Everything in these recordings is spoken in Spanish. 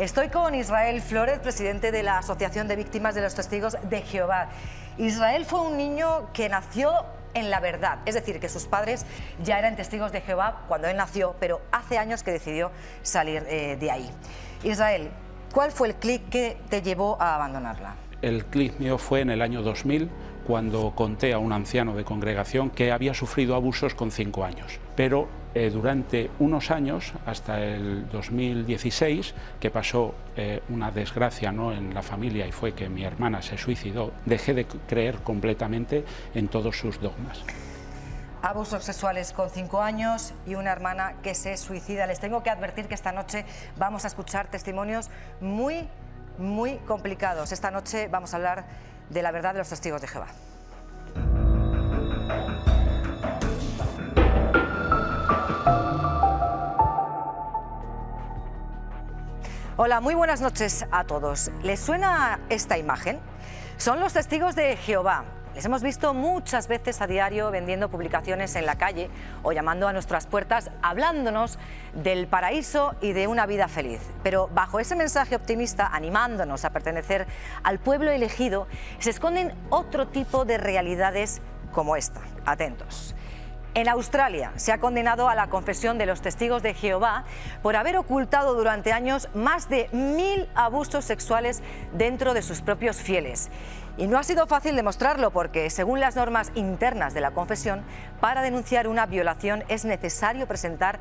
Estoy con Israel Flórez, presidente de la Asociación de Víctimas de los Testigos de Jehová. Israel fue un niño que nació en la verdad, es decir, que sus padres ya eran testigos de Jehová cuando él nació, pero hace años que decidió salir de ahí. Israel, ¿cuál fue el clic que te llevó a abandonarla? El clic mío fue en el año 2000, cuando conté a un anciano de congregación que había sufrido abusos con 5 años. Pero durante unos años, hasta el 2016, que pasó una desgracia, ¿no?, en la familia, y fue que mi hermana se suicidó, dejé de creer completamente en todos sus dogmas. Abusos sexuales con 5 años y una hermana que se suicida. Les tengo que advertir que esta noche vamos a escuchar testimonios muy complicados. Esta noche vamos a hablar de la verdad de los testigos de Jehová. Hola, muy buenas noches a todos. ¿Les suena esta imagen? Son los testigos de Jehová. Les hemos visto muchas veces a diario vendiendo publicaciones en la calle o llamando a nuestras puertas, hablándonos del paraíso y de una vida feliz. Pero bajo ese mensaje optimista, animándonos a pertenecer al pueblo elegido, se esconden otro tipo de realidades como esta. Atentos. En Australia se ha condenado a la confesión de los testigos de Jehová por haber ocultado durante años más de 1000 abusos sexuales dentro de sus propios fieles. Y no ha sido fácil demostrarlo porque, según las normas internas de la confesión, para denunciar una violación es necesario presentar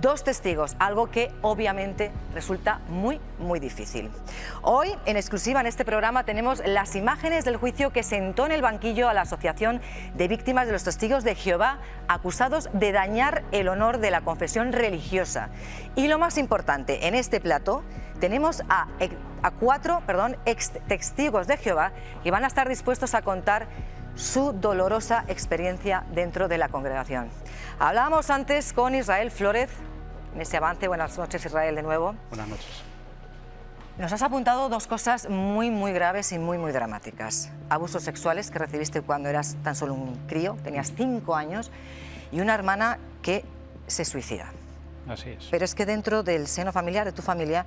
2 testigos, algo que obviamente resulta muy difícil. Hoy, en exclusiva en este programa, tenemos las imágenes del juicio que sentó en el banquillo a la Asociación de Víctimas de los Testigos de Jehová, acusados de dañar el honor de la confesión religiosa. Y lo más importante, en este plató tenemos a 4 ex testigos de Jehová que van a estar dispuestos a contar su dolorosa experiencia dentro de la congregación. Hablábamos antes con Israel Flórez en ese avance. Buenas noches, Israel, de nuevo. Buenas noches. Nos has apuntado 2 cosas muy graves y muy dramáticas. Abusos sexuales que recibiste cuando eras tan solo un crío, tenías 5 años, y una hermana que se suicida. Así es. Pero es que dentro del seno familiar, de tu familia,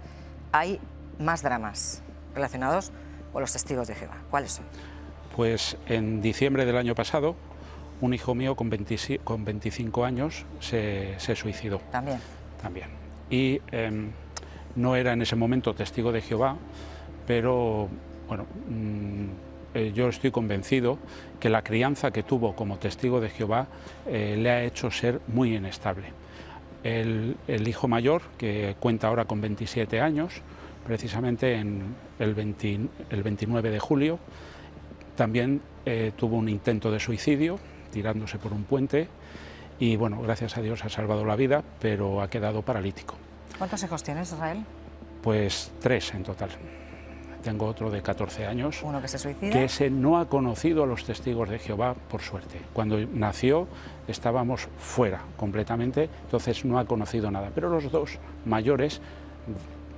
hay más dramas relacionados con los testigos de Jehová. ¿Cuáles son? Pues en diciembre del año pasado, un hijo mío con 25 años se suicidó. También. Y no era en ese momento testigo de Jehová, pero bueno, yo estoy convencido que la crianza que tuvo como testigo de Jehová le ha hecho ser muy inestable. El hijo mayor, que cuenta ahora con 27 años, precisamente en el 29 de julio, también tuvo un intento de suicidio, tirándose por un puente, y bueno, gracias a Dios ha salvado la vida, pero ha quedado paralítico. ¿Cuántos hijos tienes, Israel? Pues 3 en total. Tengo otro de 14 años. ¿Uno que se suicida? Que ese no ha conocido a los testigos de Jehová, por suerte. Cuando nació estábamos fuera completamente, entonces no ha conocido nada. Pero los 2 mayores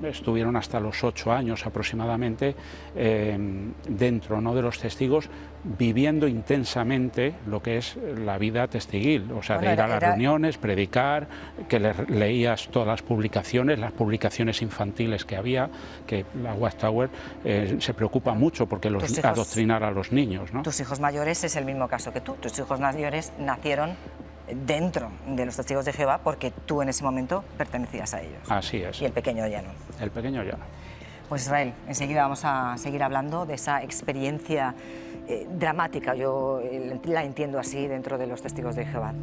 estuvieron hasta los 8 años aproximadamente dentro, ¿no?, de los testigos, viviendo intensamente lo que es la vida testiguil, o sea, de ir a las reuniones, predicar, que leías todas las publicaciones infantiles que había, que la Watchtower se preocupa mucho porque adoctrinar a los niños, ¿no? Tus hijos mayores es el mismo caso que tú. Tus hijos mayores nacieron dentro de los testigos de Jehová porque tú en ese momento pertenecías a ellos. Así es. Y el pequeño ya no. El pequeño ya no. Pues Israel, enseguida vamos a seguir hablando de esa experiencia dramática, yo la entiendo así, dentro de los testigos de Jehová.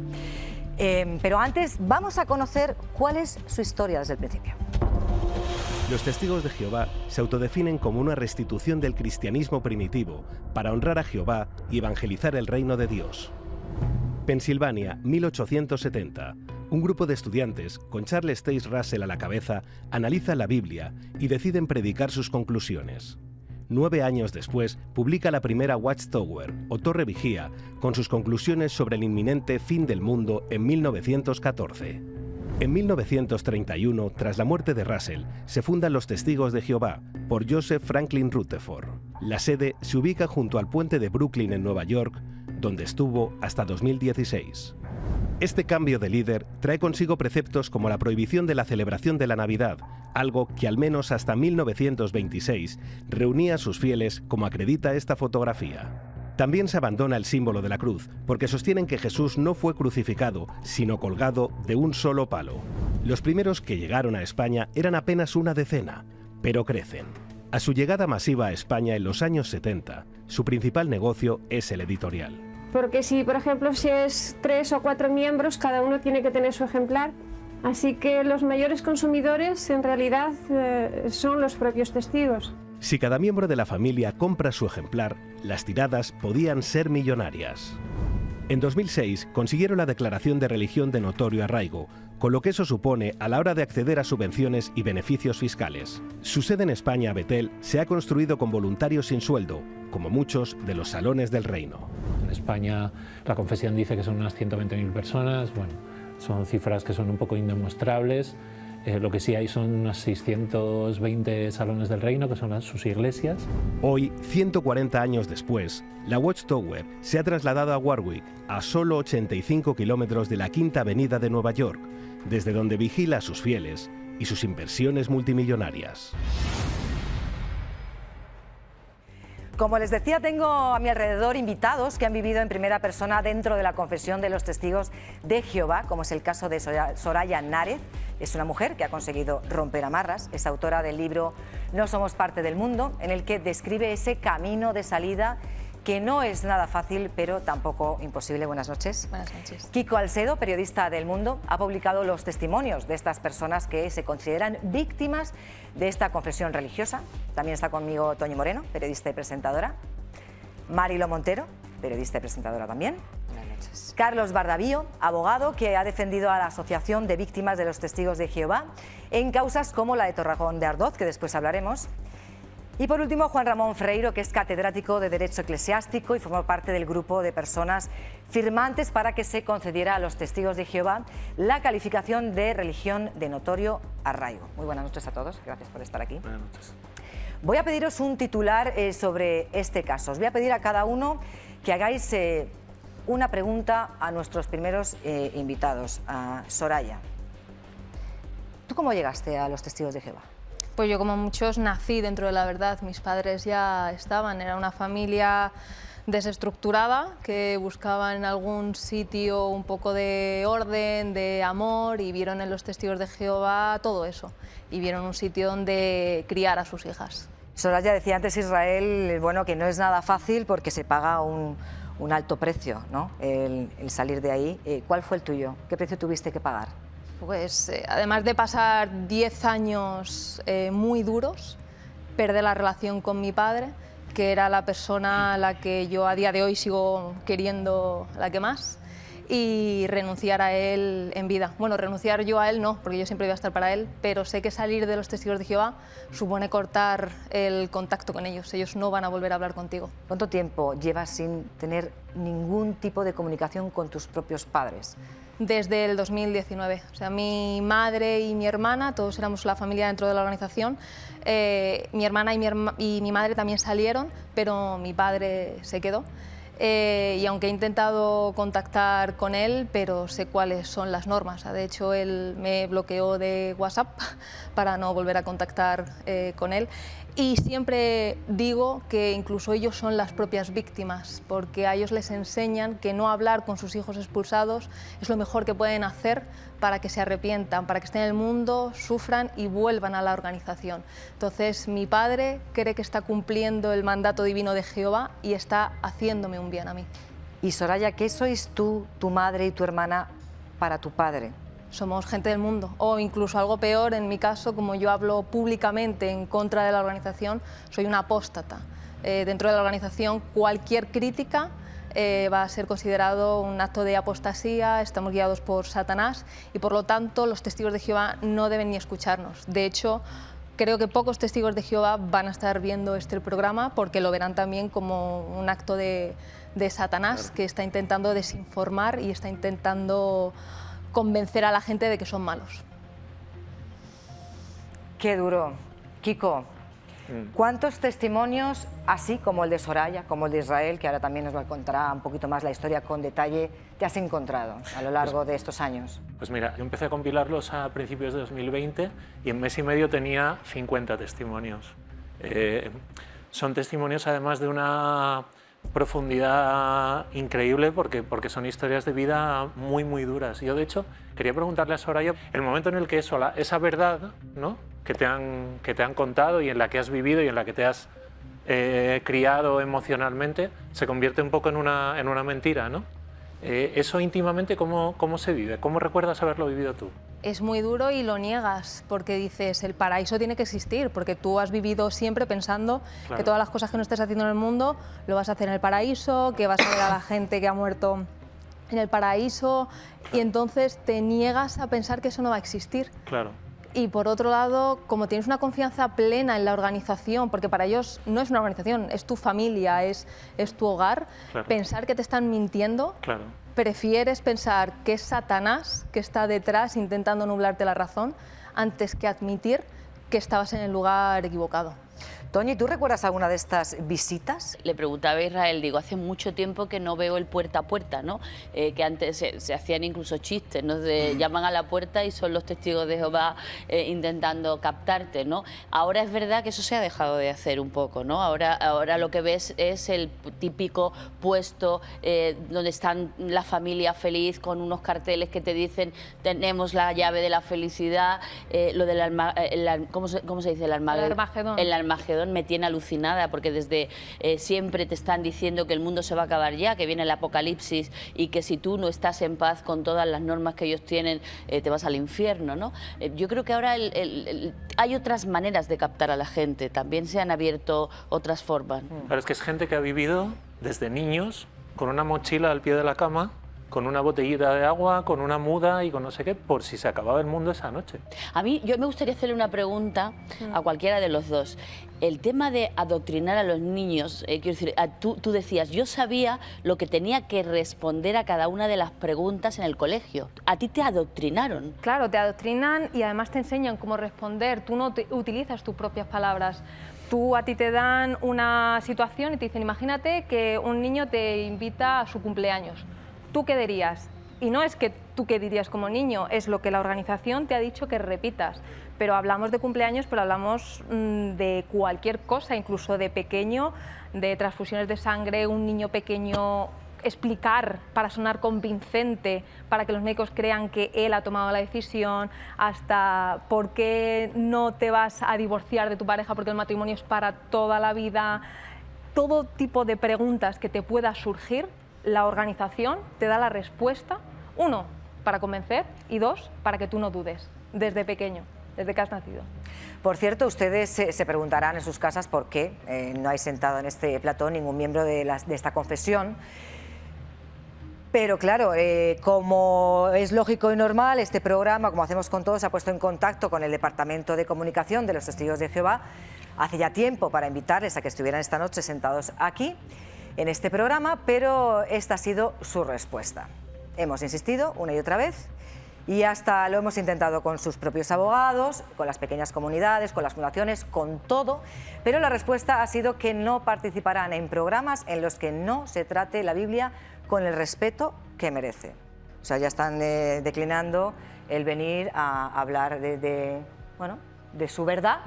Pero antes vamos a conocer cuál es su historia desde el principio. Los testigos de Jehová se autodefinen como una restitución del cristianismo primitivo para honrar a Jehová y evangelizar el reino de Dios. Pensilvania, 1870. Un grupo de estudiantes, con Charles Taze Russell a la cabeza, analiza la Biblia y deciden predicar sus conclusiones. 9 años después, publica la primera Watchtower, o Torre Vigía, con sus conclusiones sobre el inminente fin del mundo en 1914. En 1931, tras la muerte de Russell, se fundan los Testigos de Jehová, por Joseph Franklin Rutherford. La sede se ubica junto al puente de Brooklyn en Nueva York, donde estuvo hasta 2016. Este cambio de líder trae consigo preceptos como la prohibición de la celebración de la Navidad, algo que al menos hasta 1926 reunía a sus fieles, como acredita esta fotografía. También se abandona el símbolo de la cruz, porque sostienen que Jesús no fue crucificado, sino colgado de un solo palo. Los primeros que llegaron a España eran apenas una decena, pero crecen. A su llegada masiva a España en los años 70, su principal negocio es el editorial. Porque si, por ejemplo, si es 3 o 4 miembros, cada uno tiene que tener su ejemplar. Así que los mayores consumidores, en realidad, son los propios testigos. Si cada miembro de la familia compra su ejemplar, las tiradas podían ser millonarias. En 2006 consiguieron la declaración de religión de notorio arraigo, con lo que eso supone a la hora de acceder a subvenciones y beneficios fiscales. Su sede en España, Betel, se ha construido con voluntarios sin sueldo, como muchos de los salones del reino. En España la confesión dice que son unas 120.000 personas, bueno, son cifras que son un poco indemostrables. Lo que sí hay son unas 620 salones del reino, que son sus iglesias. Hoy, 140 años después, la Watchtower se ha trasladado a Warwick, a solo 85 kilómetros de la Quinta Avenida de Nueva York, desde donde vigila a sus fieles y sus inversiones multimillonarias. Como les decía, tengo a mi alrededor invitados que han vivido en primera persona dentro de la confesión de los testigos de Jehová, como es el caso de Soraya Nárez. Es una mujer que ha conseguido romper amarras, es autora del libro No somos parte del mundo, en el que describe ese camino de salida que no es nada fácil, pero tampoco imposible. Buenas noches. Buenas noches. Kiko Alcedo, periodista del Mundo, ha publicado los testimonios de estas personas que se consideran víctimas de esta confesión religiosa. También está conmigo Toñi Moreno, periodista y presentadora. Marilo Montero, periodista y presentadora también. Buenas noches. Carlos Bardavío, abogado que ha defendido a la Asociación de Víctimas de los Testigos de Jehová en causas como la de Torrejón de Ardoz, que después hablaremos. Y por último, Juan Ramón Freiro, que es catedrático de Derecho Eclesiástico y formó parte del grupo de personas firmantes para que se concediera a los testigos de Jehová la calificación de religión de notorio arraigo. Muy buenas noches a todos, gracias por estar aquí. Buenas noches. Voy a pediros un titular sobre este caso. Os voy a pedir a cada uno que hagáis una pregunta a nuestros primeros invitados. A Soraya, ¿tú cómo llegaste a los testigos de Jehová? Pues yo, como muchos, nací dentro de la verdad. Mis padres ya estaban, era una familia desestructurada que buscaba en algún sitio un poco de orden, de amor, y vieron en los testigos de Jehová todo eso. Y vieron un sitio donde criar a sus hijas. Soraya, decía antes Israel, bueno, que no es nada fácil porque se paga un alto precio, ¿no? El salir de ahí. ¿Cuál fue el tuyo? ¿Qué precio tuviste que pagar? Pues además de pasar 10 años muy duros, perder la relación con mi padre, que era la persona a la que yo a día de hoy sigo queriendo la que más, y renunciar a él en vida. Bueno, renunciar yo a él no, porque yo siempre iba a estar para él, pero sé que salir de los testigos de Jehová supone cortar el contacto con ellos. Ellos no van a volver a hablar contigo. ¿Cuánto tiempo llevas sin tener ningún tipo de comunicación con tus propios padres? Desde el 2019. O sea, mi madre y mi hermana, todos éramos la familia dentro de la organización. Mi hermana y mi madre también salieron, pero mi padre se quedó. Y aunque he intentado contactar con él, pero sé cuáles son las normas. De hecho, él me bloqueó de WhatsApp para no volver a contactar con él. Y siempre digo que incluso ellos son las propias víctimas, porque a ellos les enseñan que no hablar con sus hijos expulsados es lo mejor que pueden hacer para que se arrepientan, para que estén en el mundo, sufran y vuelvan a la organización. Entonces, mi padre cree que está cumpliendo el mandato divino de Jehová y está haciéndome un bien a mí. Y Soraya, ¿qué sois tú, tu madre y tu hermana para tu padre? Somos gente del mundo, o incluso algo peor, en mi caso, como yo hablo públicamente en contra de la organización, soy una apóstata. Dentro de la organización, cualquier crítica va a ser considerado un acto de apostasía, estamos guiados por Satanás y por lo tanto los testigos de Jehová no deben ni escucharnos. De hecho, creo que pocos testigos de Jehová van a estar viendo este programa porque lo verán también como un acto de Satanás, que está intentando desinformar y está intentando convencer a la gente de que son malos. Qué duro. Kiko, ¿Cuántos testimonios, así como el de Soraya, como el de Israel, que ahora también nos lo contará un poquito más la historia con detalle, te has encontrado a lo largo de estos años? Pues mira, yo empecé a compilarlos a principios de 2020 y en mes y medio tenía 50 testimonios. Son testimonios además de una profundidad increíble porque son historias de vida muy, muy duras. Yo, de hecho, quería preguntarle a Soraya, el momento en el que esa verdad, ¿no?, que te han contado y en la que has vivido y en la que te has criado emocionalmente, se convierte un poco en una mentira, ¿no? Eso íntimamente, ¿cómo se vive? ¿Cómo recuerdas haberlo vivido tú? Es muy duro y lo niegas, porque dices, el paraíso tiene que existir, porque tú has vivido siempre pensando que todas las cosas que no estés haciendo en el mundo lo vas a hacer en el paraíso, que vas a ver a la gente que ha muerto en el paraíso, y entonces te niegas a pensar que eso no va a existir. Claro. Y por otro lado, como tienes una confianza plena en la organización, porque para ellos no es una organización, es tu familia, es tu hogar, pensar que te están mintiendo, prefieres pensar que es Satanás que está detrás intentando nublarte la razón antes que admitir que estabas en el lugar equivocado. Toñi, ¿tú recuerdas alguna de estas visitas? Le preguntaba a Israel, digo, hace mucho tiempo que no veo el puerta a puerta, ¿no? Que antes se hacían incluso chistes, ¿no? Llaman a la puerta y son los testigos de Jehová intentando captarte, ¿no? Ahora es verdad que eso se ha dejado de hacer un poco, ¿no? Ahora lo que ves es el típico puesto donde están la familia feliz con unos carteles que te dicen tenemos la llave de la felicidad, lo del ¿cómo se dice? El Armagedón. El Armagedón me tiene alucinada porque desde siempre te están diciendo que el mundo se va a acabar ya, que viene el apocalipsis y que si tú no estás en paz con todas las normas que ellos tienen, te vas al infierno, ¿no? Yo creo que ahora hay otras maneras de captar a la gente, también se han abierto otras formas. Claro, es que es gente que ha vivido desde niños con una mochila al pie de la cama, con una botellita de agua, con una muda y con no sé qué, por si se acababa el mundo esa noche. Yo me gustaría hacerle una pregunta a cualquiera de los dos. El tema de adoctrinar a los niños, quiero decir, tú decías, yo sabía lo que tenía que responder a cada una de las preguntas en el colegio. ¿A ti te adoctrinaron? Claro, te adoctrinan y además te enseñan cómo responder. Tú no utilizas tus propias palabras. A ti te dan una situación y te dicen, imagínate que un niño te invita a su cumpleaños. ¿Tú qué dirías? Y no es que tú qué dirías como niño, es lo que la organización te ha dicho que repitas. Pero hablamos de cumpleaños, pero hablamos de cualquier cosa, incluso de pequeño, de transfusiones de sangre, un niño pequeño, explicar para sonar convincente, para que los médicos crean que él ha tomado la decisión, hasta por qué no te vas a divorciar de tu pareja porque el matrimonio es para toda la vida. Todo tipo de preguntas que te pueda surgir, la organización te da la respuesta, uno, para convencer y dos, para que tú no dudes, desde pequeño, desde que has nacido. Por cierto, ustedes se preguntarán en sus casas por qué no hay sentado en este plató ningún miembro de esta confesión. Pero claro, como es lógico y normal, este programa, como hacemos con todos, se ha puesto en contacto con el Departamento de Comunicación de los Testigos de Jehová hace ya tiempo para invitarles a que estuvieran esta noche sentados aquí en este programa, pero esta ha sido su respuesta. Hemos insistido una y otra vez y hasta lo hemos intentado con sus propios abogados, con las pequeñas comunidades, con las fundaciones, con todo, pero la respuesta ha sido que no participarán en programas en los que no se trate la Biblia con el respeto que merece. O sea, ya están declinando el venir a hablar de su verdad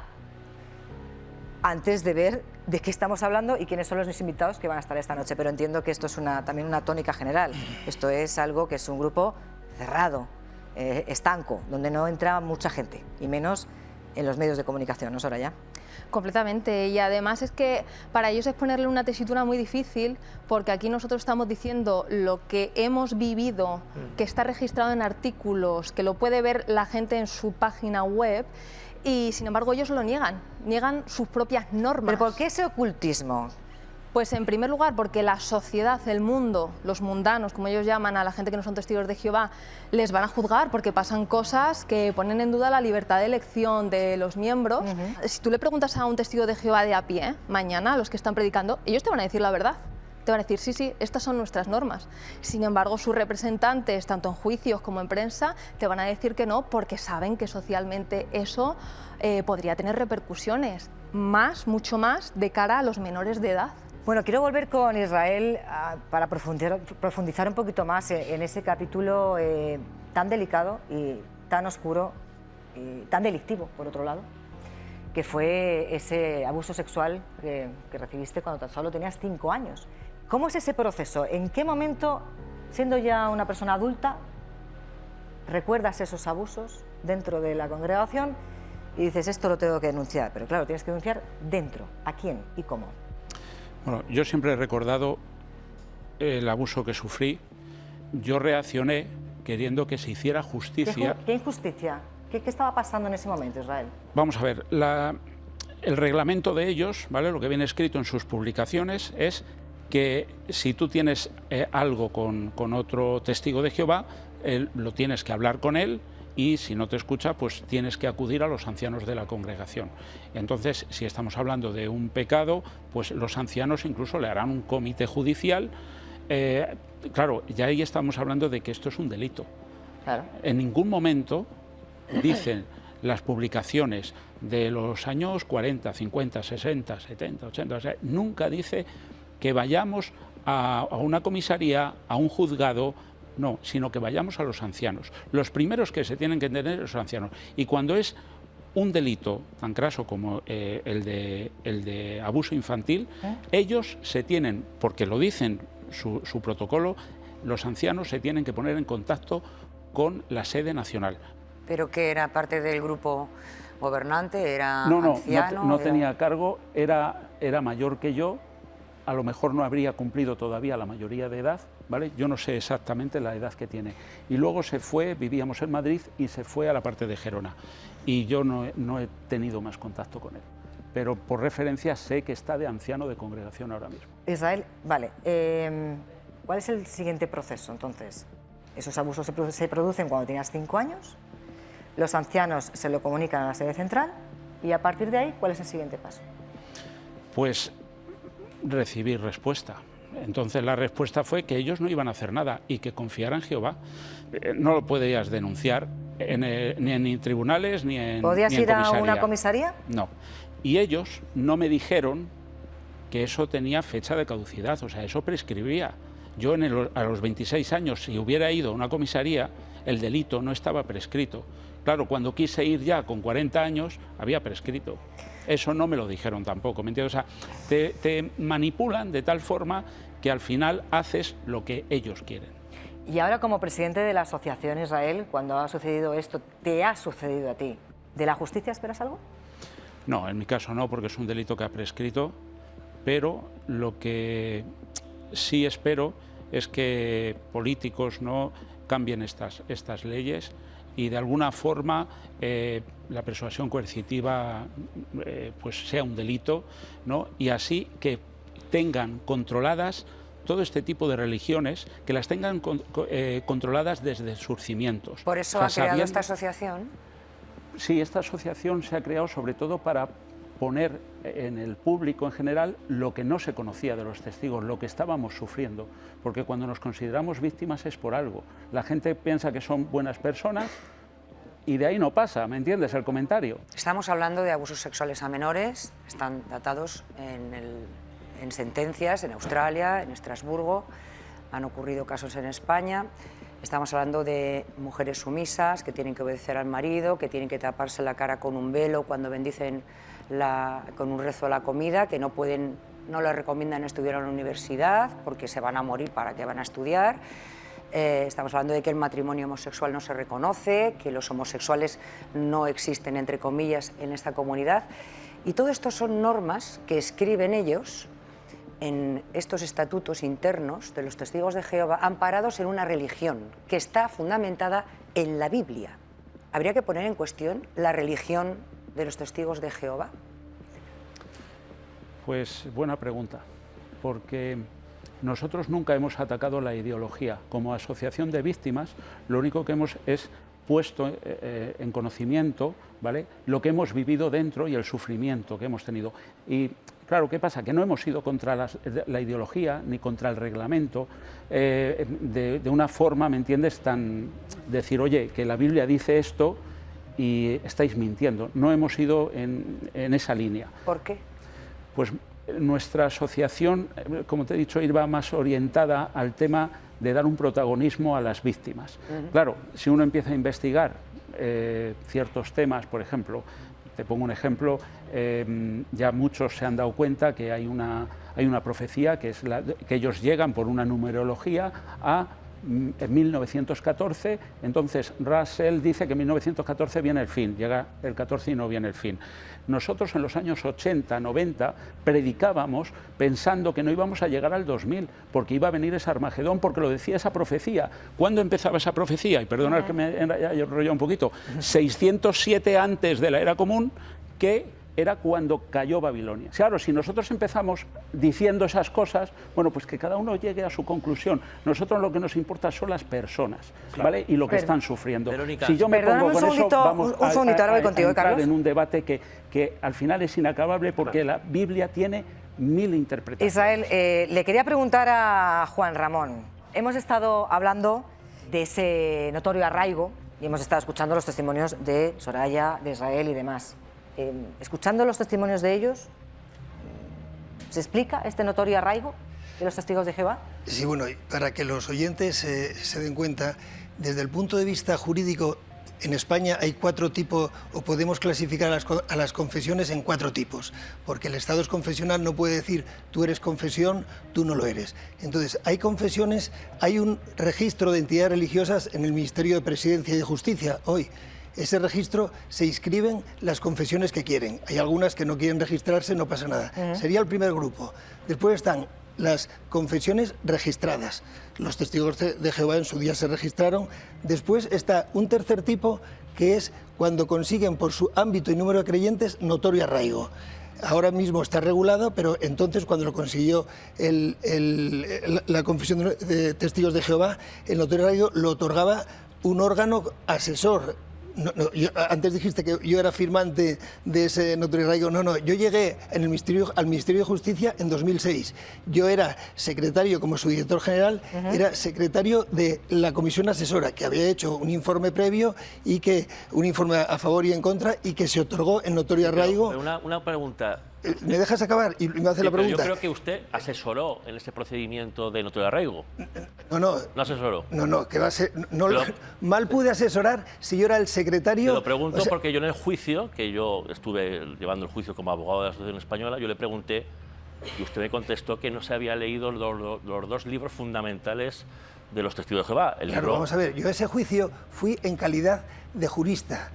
antes de ver de qué estamos hablando y quiénes son los invitados que van a estar esta noche. Pero entiendo que esto es también una tónica general. Esto es algo que es un grupo cerrado, estanco, donde no entra mucha gente, y menos en los medios de comunicación, ¿no, Soraya? Completamente, y además es que para ellos es ponerle una tesitura muy difícil, porque aquí nosotros estamos diciendo lo que hemos vivido, que está registrado en artículos, que lo puede ver la gente en su página web, y sin embargo ellos lo niegan sus propias normas. ¿Pero por qué ese ocultismo? Pues en primer lugar porque la sociedad, el mundo, los mundanos, como ellos llaman a la gente que no son testigos de Jehová, les van a juzgar porque pasan cosas que ponen en duda la libertad de elección de los miembros. Si tú le preguntas a un testigo de Jehová de a pie, mañana, a los que están predicando, ellos te van a decir la verdad. te van a decir, sí, sí, estas son nuestras normas. Sin embargo, sus representantes, tanto en juicios como en prensa, te van a decir que no, porque saben que socialmente eso podría tener repercusiones, mucho más, de cara a los menores de edad. Bueno, quiero volver con Israel para profundizar un poquito más en ese capítulo tan delicado y tan oscuro y tan delictivo, por otro lado, que fue ese abuso sexual que recibiste cuando tan solo tenías 5 años. ¿Cómo es ese proceso? ¿En qué momento, siendo ya una persona adulta, recuerdas esos abusos dentro de la congregación y dices, esto lo tengo que denunciar? Pero claro, tienes que denunciar dentro. ¿A quién y cómo? Bueno, yo siempre he recordado el abuso que sufrí. Yo reaccioné queriendo que se hiciera justicia. ¿Qué injusticia? ¿Qué estaba pasando en ese momento, Israel? Vamos a ver, el reglamento de ellos, ¿vale? Lo que viene escrito en sus publicaciones es que si tú tienes algo con otro testigo de Jehová, lo tienes que hablar con él, y si no te escucha, pues tienes que acudir a los ancianos de la congregación. Entonces, si estamos hablando de un pecado, pues los ancianos incluso le harán un comité judicial. Claro, ya ahí estamos hablando de que esto es un delito. Claro. En ningún momento dicen las publicaciones de los años 40, 50, 60, 70, 80, o sea, nunca dice que vayamos a una comisaría, a un juzgado, no, sino que vayamos a los ancianos. Los primeros que se tienen que entender son los ancianos. Y cuando es un delito tan craso como el de abuso infantil, ellos se tienen, porque lo dicen su protocolo, los ancianos se tienen que poner en contacto con la sede nacional. ¿Pero que era parte del grupo gobernante? ¿Era anciano? No tenía cargo, era mayor que yo, a lo mejor no habría cumplido todavía la mayoría de edad, ¿vale? Yo no sé exactamente la edad que tiene. Y luego se fue, vivíamos en Madrid, y se fue a la parte de Gerona. Y yo no he tenido más contacto con él. Pero por referencia sé que está de anciano de congregación ahora mismo. Israel, vale. ¿Cuál es el siguiente proceso entonces? Esos abusos se producen cuando tenías 5 años, los ancianos se lo comunican a la sede central, y a partir de ahí, ¿cuál es el siguiente paso? Pues recibir respuesta. Entonces la respuesta fue que ellos no iban a hacer nada y que confiaran en Jehová. No lo podías denunciar ni en tribunales ni en ¿Podías ir a una comisaría? No. Y ellos no me dijeron que eso tenía fecha de caducidad, o sea, eso prescribía. Yo a los 26 años, si hubiera ido a una comisaría, el delito no estaba prescrito. Claro, cuando quise ir ya con 40 años, había prescrito. Eso no me lo dijeron tampoco, ¿me entiendes? O sea, te manipulan de tal forma que al final haces lo que ellos quieren. Y ahora, como presidente de la asociación Israel, cuando ha sucedido esto, te ha sucedido a ti, ¿de la justicia esperas algo? No, en mi caso no, porque es un delito que ha prescrito, pero lo que sí espero es que políticos no cambien estas leyes y de alguna forma la persuasión coercitiva pues sea un delito, ¿no? Y así que tengan controladas todo este tipo de religiones, que las tengan controladas desde sus cimientos. ¿Por eso ha creado esta asociación? Sí, esta asociación se ha creado sobre todo para poner en el público en general lo que no se conocía de los testigos, lo que estábamos sufriendo, porque cuando nos consideramos víctimas es por algo. La gente piensa que son buenas personas y de ahí no pasa, ¿me entiendes el comentario? Estamos hablando de abusos sexuales a menores, están datados en sentencias en Australia, en Estrasburgo, han ocurrido casos en España. Estamos hablando de mujeres sumisas que tienen que obedecer al marido, que tienen que taparse la cara con un velo cuando bendicen con un rezo la comida, que no les recomiendan estudiar en la universidad porque se van a morir para que van a estudiar. Estamos hablando de que el matrimonio homosexual no se reconoce, que los homosexuales no existen, entre comillas, en esta comunidad. Y todo esto son normas que escriben ellos en estos estatutos internos de los testigos de Jehová, amparados en una religión que está fundamentada en la Biblia. ¿Habría que poner en cuestión la religión de los testigos de Jehová? Pues buena pregunta, porque nosotros nunca hemos atacado la ideología. Como asociación de víctimas, lo único que hemos es puesto en conocimiento, ¿vale?, lo que hemos vivido dentro y el sufrimiento que hemos tenido. Y claro, ¿qué pasa? Que no hemos ido contra la ideología ni contra el reglamento de una forma, ¿me entiendes?, tan decir, oye, que la Biblia dice esto y estáis mintiendo. No hemos ido en esa línea. ¿Por qué? Pues nuestra asociación, como te he dicho, iba más orientada al tema de dar un protagonismo a las víctimas. Claro, si uno empieza a investigar ciertos temas, por ejemplo, te pongo un ejemplo, ya muchos se han dado cuenta que hay una profecía que es que ellos llegan por una numerología a 1914, entonces Russell dice que en 1914 viene el fin, llega el 14 y no viene el fin. Nosotros en los años 80, 90 predicábamos pensando que no íbamos a llegar al 2000, porque iba a venir ese Armagedón, porque lo decía esa profecía. ¿Cuándo empezaba esa profecía? Y perdonad que me haya enrollado un poquito, 607 antes de la era común, que era cuando cayó Babilonia. Claro, si nosotros empezamos diciendo esas cosas, bueno, pues que cada uno llegue a su conclusión. Nosotros lo que nos importa son las personas, ¿vale? Y lo que están sufriendo. Verónica, si yo me pongo con eso, vamos un segundito, ahora voy contigo, entrar Carlos, en un debate que al final es inacabable, porque la Biblia tiene 1000 interpretaciones. Israel, le quería preguntar a Juan Ramón. Hemos estado hablando de ese notorio arraigo y hemos estado escuchando los testimonios de Soraya, de Israel y demás. Escuchando los testimonios de ellos, ¿se explica este notorio arraigo de los testigos de Jehová? Sí, bueno, para que los oyentes se den cuenta, desde el punto de vista jurídico, en España hay 4 tipos, o podemos clasificar a las confesiones en 4 tipos, porque el Estado es confesional, no puede decir tú eres confesión, tú no lo eres. Entonces, hay confesiones, hay un registro de entidades religiosas en el Ministerio de Presidencia y de Justicia hoy. Ese registro se inscriben las confesiones que quieren. Hay algunas que no quieren registrarse, no pasa nada. Sería el primer grupo. Después están las confesiones registradas. Los testigos de Jehová en su día se registraron. Después está un tercer tipo, que es cuando consiguen por su ámbito y número de creyentes notorio arraigo. Ahora mismo está regulado, pero entonces cuando lo consiguió la confesión de testigos de Jehová, el notorio arraigo lo otorgaba un órgano asesor. Antes dijiste que yo era firmante de ese notorio arraigo. No, yo llegué al Ministerio de Justicia en 2006. Yo era secretario, como su director general, era secretario de la comisión asesora, que había hecho un informe previo, y que un informe a favor y en contra, y que se otorgó el notorio arraigo. Pero una pregunta. ¿Me dejas acabar? Y me hace la pregunta. Yo creo que usted asesoró en ese procedimiento de notorio arraigo. No asesoró. No, que va a ser. Mal pude asesorar si yo era el secretario. Te lo pregunto porque yo en el juicio, que yo estuve llevando el juicio como abogado de la Asociación Española, yo le pregunté y usted me contestó que no se había leído los 2 libros fundamentales de los testigos de Jehová. Claro, vamos a ver, yo a ese juicio fui en calidad de jurista.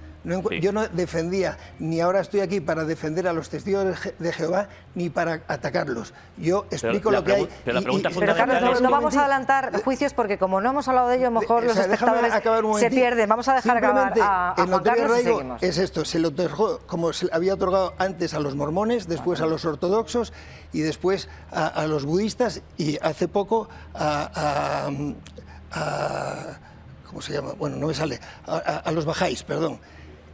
Yo no defendía, ni ahora estoy aquí para defender a los testigos de Jehová, ni para atacarlos. Yo explico lo que hay. Pero la pregunta fundamental Carlos, no vamos a adelantar juicios, porque como no hemos hablado de ello, mejor los espectadores se pierden. Vamos a dejar acabar a Juan Carlos y seguimos. Es esto, se lo otorgó, como se había otorgado antes a los mormones, después a los ortodoxos y después a los budistas, y hace poco ¿cómo se llama? Bueno, no me sale. A los bajáis, perdón.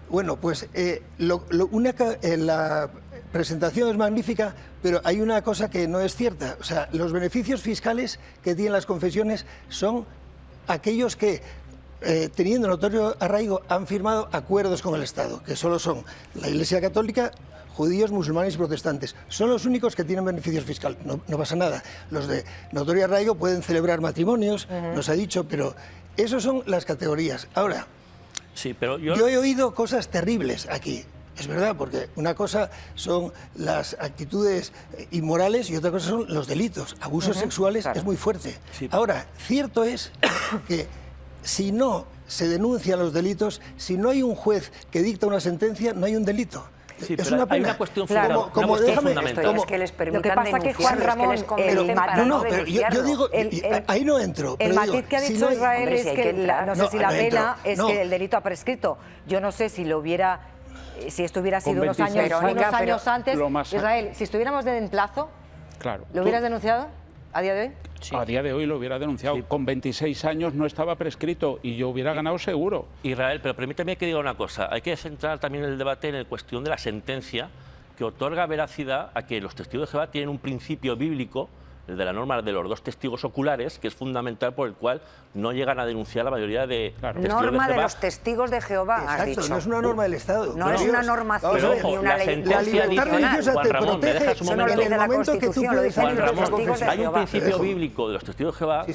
Bueno, pues la presentación es magnífica, pero hay una cosa que no es cierta. O sea, los beneficios fiscales que tienen las confesiones son aquellos que, teniendo notorio arraigo, han firmado acuerdos con el Estado, que solo son la Iglesia Católica, judíos, musulmanes y protestantes. Son los únicos que tienen beneficios fiscales. No pasa nada. Los de notorio arraigo pueden celebrar matrimonios, nos ha dicho, pero esas son las categorías. Ahora, sí, pero yo he oído cosas terribles aquí. Es verdad, porque una cosa son las actitudes inmorales y otra cosa son los delitos. Abusos sexuales es muy fuerte. Sí. Ahora, cierto es que si no se denuncian los delitos, si no hay un juez que dicta una sentencia, no hay un delito. Sí, es una pena. Hay una cuestión fundamental. Es que les permitan lo que pasa es que Juan Ramón, yo digo, ahí no entro. El matiz que ha dicho Israel es que no sé si la pena es que el delito ha prescrito. Yo no sé si lo hubiera, si esto hubiera sido unos años antes. Israel, si estuviéramos en plazo, ¿lo hubieras denunciado? a día de hoy? Sí. A día de hoy lo hubiera denunciado. Sí. Con 26 años no estaba prescrito y yo hubiera ganado seguro. Israel, pero permíteme que diga una cosa. Hay que centrar también el debate en la cuestión de la sentencia que otorga veracidad a que los testigos de Jehová tienen un principio bíblico, el de la norma de los 2 testigos oculares, que es fundamental, por el cual no llegan a denunciar la mayoría de testigos de Jehová. Norma de los testigos de Jehová, has dicho. No es una norma del Estado. No es una normación ni una ley. La sentencia Juan Ramón, me dejas un momento. En la Constitución, lo dicen los testigos de Jehová. Hay un principio bíblico de los testigos de Jehová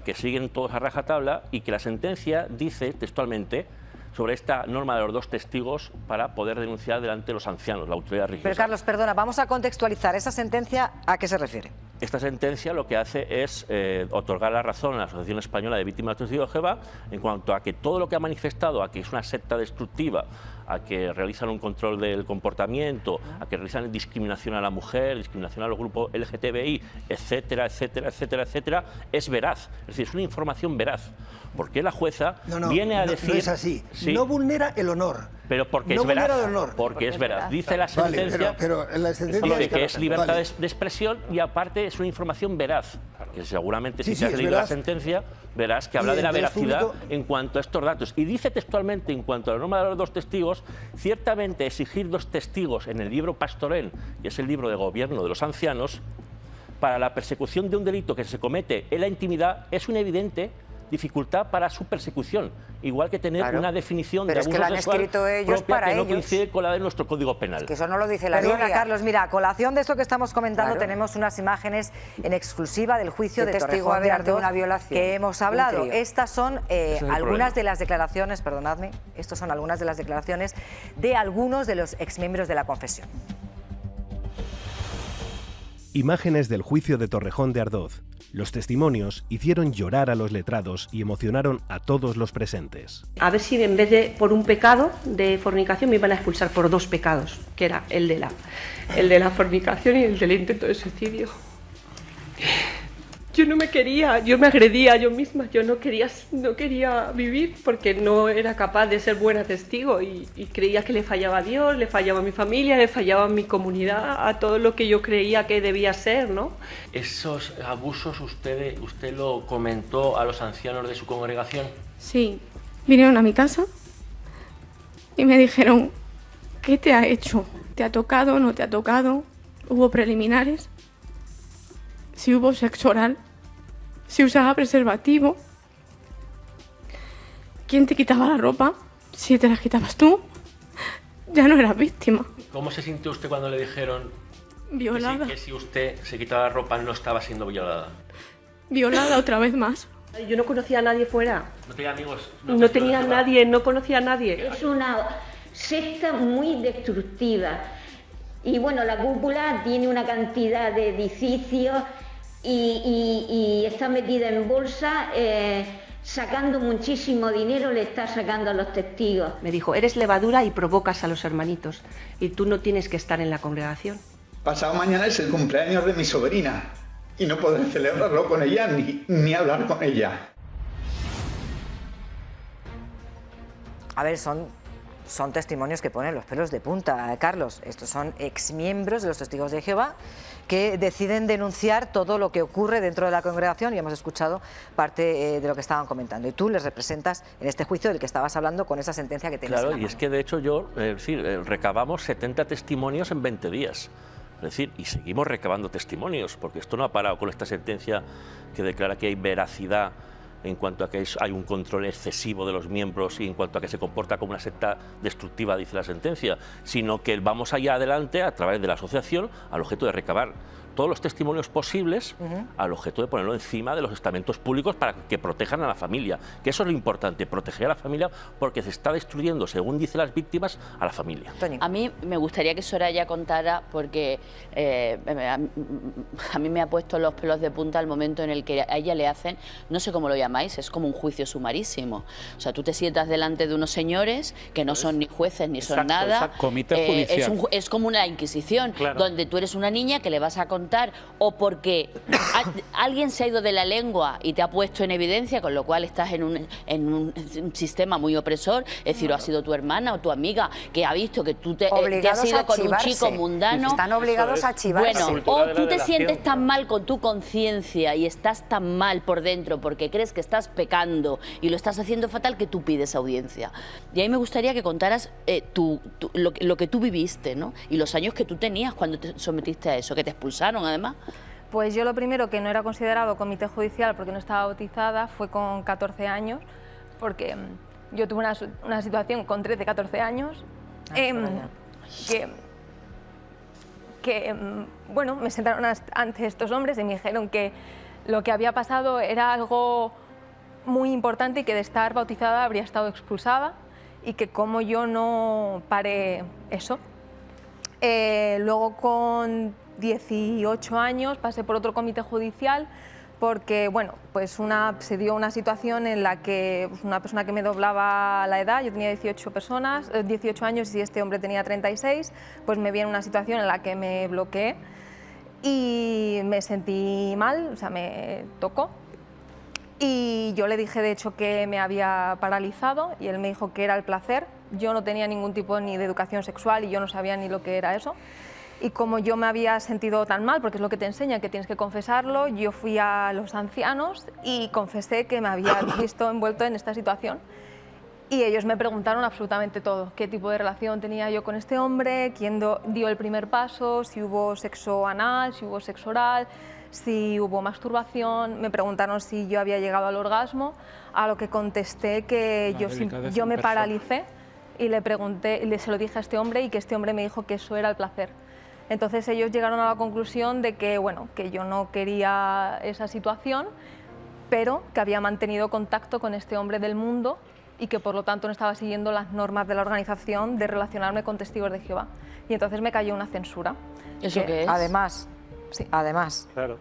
que siguen todos a rajatabla y que la sentencia dice textualmente sobre esta norma de los 2 testigos para poder denunciar delante de los ancianos, la autoridad religiosa. Pero Carlos, perdona, vamos a contextualizar. ¿Esa sentencia a qué se refiere? Esta sentencia lo que hace es otorgar la razón a la Asociación Española de Víctimas de Testigos de Jehová en cuanto a que todo lo que ha manifestado, a que es una secta destructiva, a que realizan un control del comportamiento, a que realizan discriminación a la mujer, discriminación a los grupos LGTBI, etcétera, etcétera, etcétera, etcétera, es veraz. Es decir, es una información veraz. Porque la jueza viene a decir... No es así. Sí, no vulnera el honor. Pero porque es veraz. Porque es veraz. Dice la sentencia, pero la sentencia dice que es libertad de expresión y aparte es una información veraz. Que seguramente si te has leído la sentencia verás que habla de la veracidad en cuanto a estos datos. Y dice textualmente, en cuanto a la norma de los 2 testigos, ciertamente exigir 2 testigos en el libro Pastorel, que es el libro de gobierno de los ancianos, para la persecución de un delito que se comete en la intimidad es una evidente dificultad para su persecución, igual que tener una definición de abuso sexual propia que no coincide con la de nuestro Código Penal. Es que eso no lo dice la Biblia. Carlos, mira, a colación de esto que estamos comentando, tenemos unas imágenes en exclusiva del juicio de Torrejón de Ardoz que hemos hablado. Estas son algunas de las declaraciones, perdonadme, estas son algunas de las declaraciones de algunos de los exmiembros de la confesión. Imágenes del juicio de Torrejón de Ardoz. Los testimonios hicieron llorar a los letrados y emocionaron a todos los presentes. A ver si en vez de por un pecado de fornicación me iban a expulsar por 2 pecados, que era el de la fornicación y el del intento de suicidio. Yo no me quería, yo me agredía yo misma, yo no quería vivir porque no era capaz de ser buena testigo y creía que le fallaba a Dios, le fallaba a mi familia, le fallaba a mi comunidad, a todo lo que yo creía que debía ser, ¿no? ¿Esos abusos usted lo comentó a los ancianos de su congregación? Sí, vinieron a mi casa y me dijeron, ¿qué te ha hecho? ¿Te ha tocado? ¿No te ha tocado? ¿Hubo preliminares? Si hubo sexo oral, si usaba preservativo, ¿quién te quitaba la ropa? Si te la quitabas tú, ya no eras víctima. ¿Cómo se sintió usted cuando le dijeron violada? Que si usted se quitaba la ropa no estaba siendo violada? Violada otra vez más. Yo no conocía a nadie fuera. ¿No tenía amigos? No tenía nadie, no conocía a nadie. Es una secta muy destructiva. Y bueno, la cúpula tiene una cantidad de edificios y está metida en bolsa, sacando muchísimo dinero, le está sacando a los testigos. Me dijo, eres levadura y provocas a los hermanitos, y tú no tienes que estar en la congregación. Pasado mañana es el cumpleaños de mi sobrina, y no podré celebrarlo con ella ni hablar con ella. A ver, son testimonios que ponen los pelos de punta, Carlos. Estos son exmiembros de los Testigos de Jehová que deciden denunciar todo lo que ocurre dentro de la congregación y hemos escuchado parte de lo que estaban comentando. Y tú les representas en este juicio del que estabas hablando con esa sentencia que tienes. Claro, y es que de hecho recabamos 70 testimonios en 20 días. Es decir, y seguimos recabando testimonios, porque esto no ha parado con esta sentencia que declara que hay veracidad en cuanto a que hay un control excesivo de los miembros y en cuanto a que se comporta como una secta destructiva, dice la sentencia, sino que vamos allá adelante a través de la asociación al objeto de recabar todos los testimonios posibles al objeto de ponerlo encima de los estamentos públicos para que protejan a la familia, que eso es lo importante, proteger a la familia porque se está destruyendo, según dicen las víctimas, a la familia. A mí me gustaría que Soraya contara, porque a mí me ha puesto los pelos de punta al momento en el que a ella le hacen, no sé cómo lo llamáis, es como un juicio sumarísimo. O sea, tú te sientas delante de unos señores que no son ni jueces ni son nada. Comité judicial. Es como una inquisición, donde tú eres una niña que le vas a contar contar o porque alguien se ha ido de la lengua y te ha puesto en evidencia, con lo cual estás en un sistema muy opresor, es decir, o ha sido tu hermana o tu amiga que ha visto que tú te has ido con un chico mundano. Están obligados a chivarse. Bueno, o tú te sientes tan mal con tu conciencia y estás tan mal por dentro porque crees que estás pecando y lo estás haciendo fatal que tú pides audiencia. Y ahí me gustaría que contaras lo que tú viviste, ¿no? Y los años que tú tenías cuando te sometiste a eso, que te expulsaron además. Pues yo lo primero, que no era considerado comité judicial porque no estaba bautizada, fue con 14 años, porque yo tuve una situación con 13, 14 años, bueno, me sentaron ante estos hombres y me dijeron que lo que había pasado era algo muy importante y que de estar bautizada habría estado expulsada y que como yo no paré eso. Luego con 18 años pasé por otro comité judicial porque, bueno, pues se dio una situación en la que una persona que me doblaba la edad, yo tenía 18 años y este hombre tenía 36, pues me vi en una situación en la que me bloqueé y me sentí mal, o sea, me tocó. Y yo le dije, de hecho, que me había paralizado y él me dijo que era el placer. Yo no tenía ningún tipo ni de educación sexual y yo no sabía ni lo que era eso. Y como yo me había sentido tan mal, porque es lo que te enseña, que tienes que confesarlo, yo fui a los ancianos y confesé que me había visto envuelto en esta situación. Y ellos me preguntaron absolutamente todo, qué tipo de relación tenía yo con este hombre, quién dio el primer paso, si hubo sexo anal, si hubo sexo oral, si hubo masturbación, me preguntaron si yo había llegado al orgasmo, a lo que contesté que yo me paralicé y le pregunté, se lo dije a este hombre y que este hombre me dijo que eso era el placer. Entonces ellos llegaron a la conclusión de que, bueno, que yo no quería esa situación, pero que había mantenido contacto con este hombre del mundo y que por lo tanto no estaba siguiendo las normas de la organización de relacionarme con testigos de Jehová. Y entonces me cayó una censura. ¿Eso qué es? Además, sí. Además. Claro.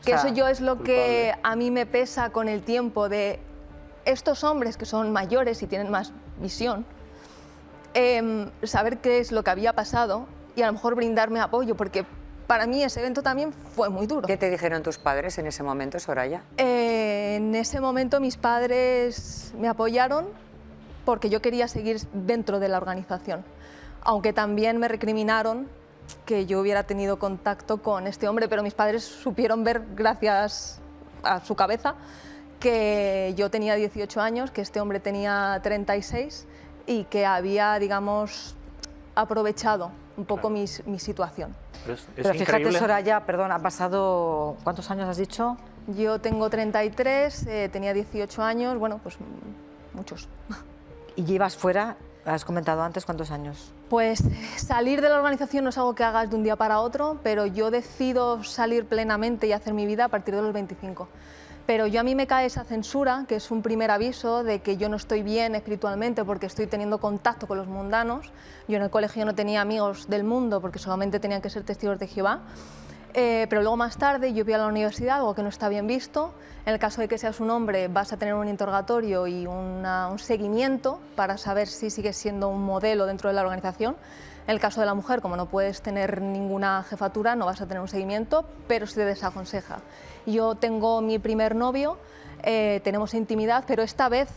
Que eso yo es lo que a mí me pesa con el tiempo de estos hombres que son mayores y tienen más visión, saber qué es lo que había pasado y a lo mejor brindarme apoyo, porque para mí ese evento también fue muy duro. ¿Qué te dijeron tus padres en ese momento, Soraya? En ese momento mis padres me apoyaron porque yo quería seguir dentro de la organización, aunque también me recriminaron que yo hubiera tenido contacto con este hombre, pero mis padres supieron ver, gracias a su cabeza, que yo tenía 18 años, que este hombre tenía 36 y que había, digamos, aprovechado un poco mi situación. Pero fíjate, Soraya, perdón, ha pasado... ¿Cuántos años has dicho? Yo tengo 33, tenía 18 años, bueno, pues muchos. ¿Y llevas fuera, has comentado antes, cuántos años? Pues salir de la organización no es algo que hagas de un día para otro, pero yo decido salir plenamente y hacer mi vida a partir de los 25. Pero a mí me cae esa censura, que es un primer aviso de que yo no estoy bien espiritualmente porque estoy teniendo contacto con los mundanos. Yo en el colegio no tenía amigos del mundo porque solamente tenían que ser testigos de Jehová. Pero luego más tarde yo fui a la universidad, algo que no está bien visto. En el caso de que seas un hombre vas a tener un interrogatorio y un seguimiento para saber si sigues siendo un modelo dentro de la organización. En el caso de la mujer, como no puedes tener ninguna jefatura, no vas a tener un seguimiento, pero se te desaconseja. Yo tengo mi primer novio, tenemos intimidad, pero esta vez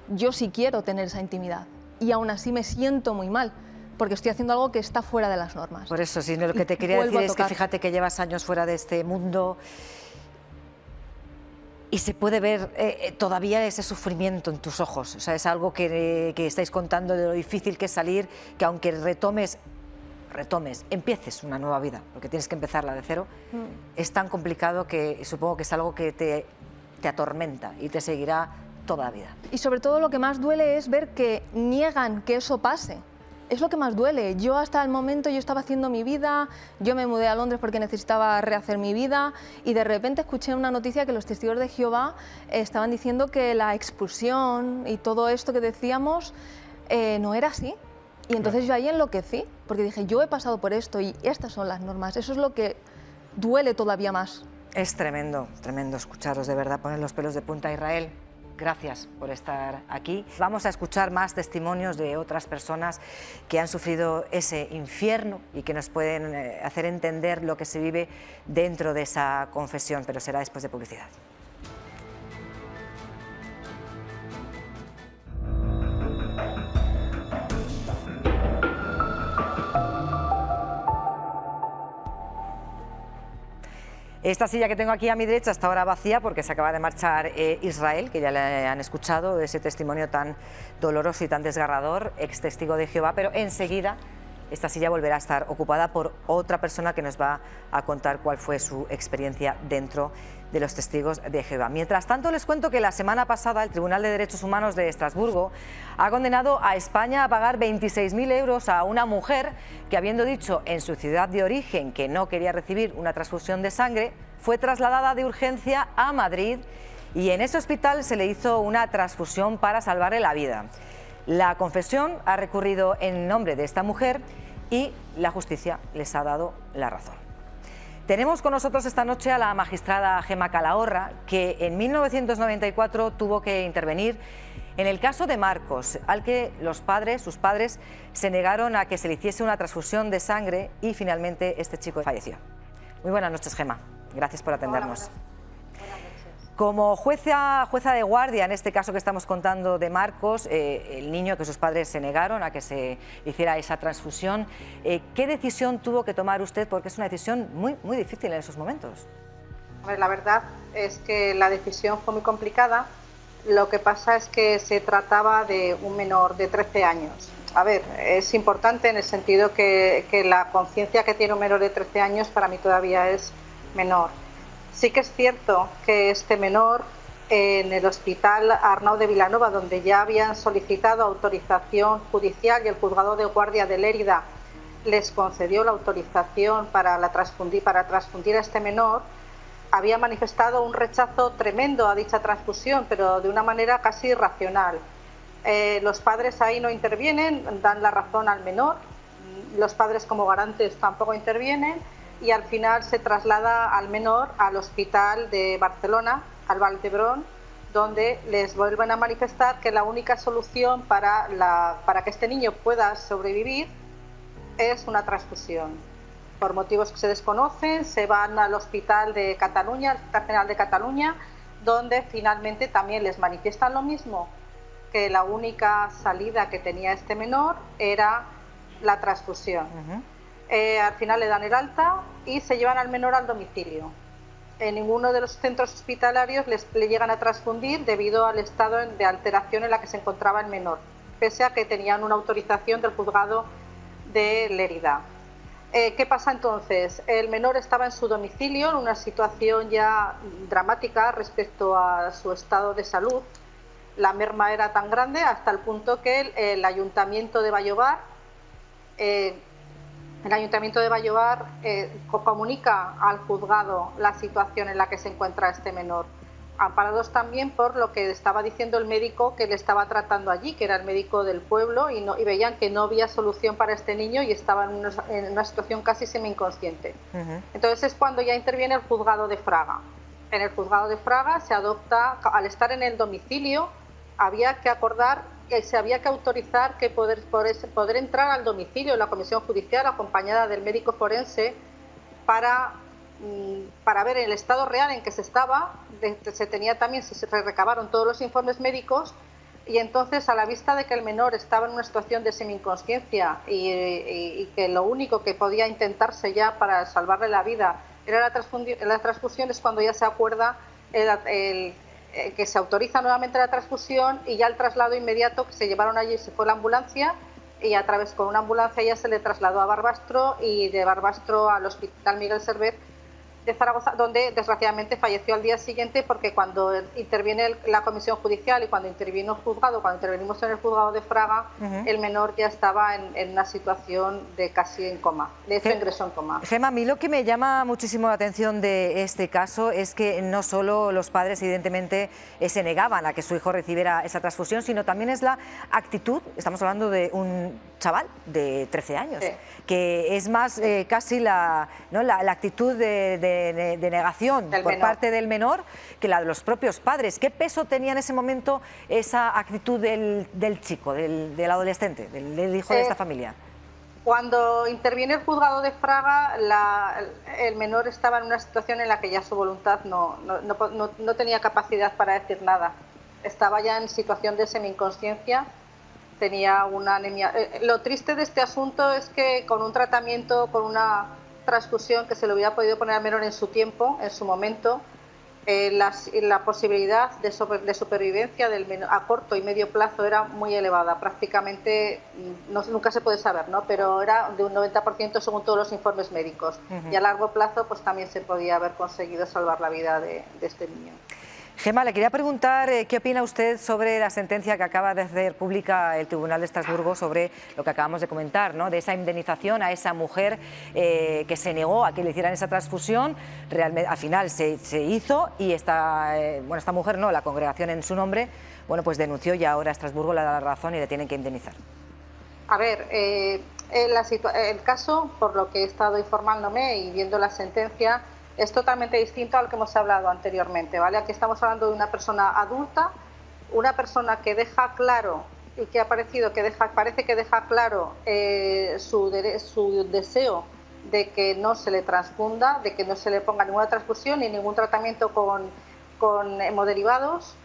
yo sí quiero tener esa intimidad y aún así me siento muy mal, porque estoy haciendo algo que está fuera de las normas. Por eso, sí, lo que te quería decir es que fíjate que llevas años fuera de este mundo y se puede ver todavía ese sufrimiento en tus ojos. O sea, es algo que estáis contando de lo difícil que es salir, que aunque retomes, empieces una nueva vida, porque tienes que empezarla de cero, es tan complicado que supongo que es algo que te atormenta y te seguirá toda la vida. Y sobre todo lo que más duele es ver que niegan que eso pase. Es lo que más duele. Yo hasta el momento yo estaba haciendo mi vida, yo me mudé a Londres porque necesitaba rehacer mi vida y de repente escuché una noticia que los testigos de Jehová estaban diciendo que la expulsión y todo esto que decíamos no era así. Y entonces yo ahí enloquecí, porque dije, yo he pasado por esto y estas son las normas. Eso es lo que duele todavía más. Es tremendo, tremendo escucharos, de verdad, poner los pelos de punta a Israel. gracias por estar aquí. Vamos a escuchar más testimonios de otras personas que han sufrido ese infierno y que nos pueden hacer entender lo que se vive dentro de esa confesión, pero será después de publicidad. Esta silla que tengo aquí a mi derecha está ahora vacía porque se acaba de marchar Israel, que ya le han escuchado de ese testimonio tan doloroso y tan desgarrador, ex testigo de Jehová, pero enseguida esta silla volverá a estar ocupada por otra persona que nos va a contar cuál fue su experiencia dentro de los testigos de Jehová. Mientras tanto, les cuento que la semana pasada el Tribunal de Derechos Humanos de Estrasburgo ha condenado a España a pagar 26.000 euros a una mujer que, habiendo dicho en su ciudad de origen que no quería recibir una transfusión de sangre, fue trasladada de urgencia a Madrid y en ese hospital se le hizo una transfusión para salvarle la vida. La confesión ha recurrido en nombre de esta mujer y la justicia les ha dado la razón. Tenemos con nosotros esta noche a la magistrada Gemma Calahorra, que en 1994 tuvo que intervenir en el caso de Marcos, al que sus padres, se negaron a que se le hiciese una transfusión de sangre y finalmente este chico falleció. Muy buenas noches, Gemma. Gracias por atendernos. Hola, buenas noches. Como jueza de guardia en este caso que estamos contando de Marcos, el niño que sus padres se negaron a que se hiciera esa transfusión, ¿qué decisión tuvo que tomar usted? Porque es una decisión muy difícil en esos momentos. La verdad es que la decisión fue muy complicada. Lo que pasa es que se trataba de un menor de 13 años. A ver, es importante en el sentido que la conciencia que tiene un menor de 13 años para mí todavía es menor. Sí que es cierto que este menor en el Hospital Arnau de Vilanova, donde ya habían solicitado autorización judicial y el Juzgado de Guardia de Lérida les concedió la autorización para transfundir a este menor, había manifestado un rechazo tremendo a dicha transfusión, pero de una manera casi irracional. Los padres ahí no intervienen, dan la razón al menor, los padres como garantes tampoco intervienen y al final se traslada al menor al hospital de Barcelona, al Vall d'Hebron, donde les vuelven a manifestar que la única solución para que este niño pueda sobrevivir es una transfusión. Por motivos que se desconocen, se van al hospital de Cataluña, al Hospital General de Cataluña, donde finalmente también les manifiestan lo mismo, que la única salida que tenía este menor era la transfusión. Al final le dan el alta y se llevan al menor al domicilio. En ninguno de los centros hospitalarios le llegan a transfundir debido al estado de alteración en la que se encontraba el menor, pese a que tenían una autorización del juzgado de Lérida. ¿Qué pasa entonces? El menor estaba en su domicilio en una situación ya dramática respecto a su estado de salud. La merma era tan grande hasta el punto que el Ayuntamiento de Vallovar comunica al juzgado la situación en la que se encuentra este menor, amparados también por lo que estaba diciendo el médico que le estaba tratando allí, que era el médico del pueblo, y veían que no había solución para este niño y estaba en una situación casi semi-inconsciente. Entonces es cuando ya interviene el juzgado de Fraga. En el juzgado de Fraga se adopta, al estar en el domicilio, había que acordar que se había que autorizar que poder entrar al domicilio de la comisión judicial acompañada del médico forense para ver el estado real en que se estaba. Se recabaron todos los informes médicos y entonces, a la vista de que el menor estaba en una situación de semi-inconsciencia y que lo único que podía intentarse ya para salvarle la vida era la transfusión, es cuando ya se acuerda que se autoriza nuevamente la transfusión y ya el traslado inmediato, que se llevaron allí, se fue la ambulancia y con una ambulancia ya se le trasladó a Barbastro y de Barbastro al Hospital Miguel Servet de Zaragoza, donde desgraciadamente falleció al día siguiente, porque cuando interviene la comisión judicial y cuando intervino el juzgado, cuando intervenimos en el juzgado de Fraga, el menor ya estaba en una situación de casi en coma, de hecho ingresó en coma. Gemma, a mí lo que me llama muchísimo la atención de este caso es que no solo los padres evidentemente se negaban a que su hijo recibiera esa transfusión, sino también es la actitud, estamos hablando de un chaval de 13 años, que es más casi la actitud de negación por parte del menor que la de los propios padres. ¿Qué peso tenía en ese momento esa actitud del chico, del adolescente, del hijo de esta familia? Cuando interviene el juzgado de Fraga, el menor estaba en una situación en la que ya su voluntad no tenía capacidad para decir nada. Estaba ya en situación de semi-inconsciencia, tenía una anemia. Lo triste de este asunto es que con un tratamiento, con una transfusión que se le hubiera podido poner al menor en su tiempo, en su momento, la posibilidad de supervivencia del menor a corto y medio plazo era muy elevada, prácticamente nunca se puede saber, ¿no? Pero era de un 90% según todos los informes médicos. Y a largo plazo pues también se podía haber conseguido salvar la vida de este niño. Gemma, le quería preguntar qué opina usted sobre la sentencia que acaba de hacer pública el Tribunal de Estrasburgo sobre lo que acabamos de comentar, ¿no? De esa indemnización a esa mujer que se negó a que le hicieran esa transfusión. Realmente, al final se hizo y esta mujer, no, la congregación en su nombre, bueno, pues denunció y ahora Estrasburgo le da la razón y le tienen que indemnizar. A ver, el caso, por lo que he estado informándome y viendo la sentencia, es totalmente distinto a lo que hemos hablado anteriormente, ¿vale? Aquí estamos hablando de una persona adulta, una persona que deja claro y que parece que deja claro su deseo de que no se le transfunda, de que no se le ponga ninguna transfusión ni ningún tratamiento con hemoderivados,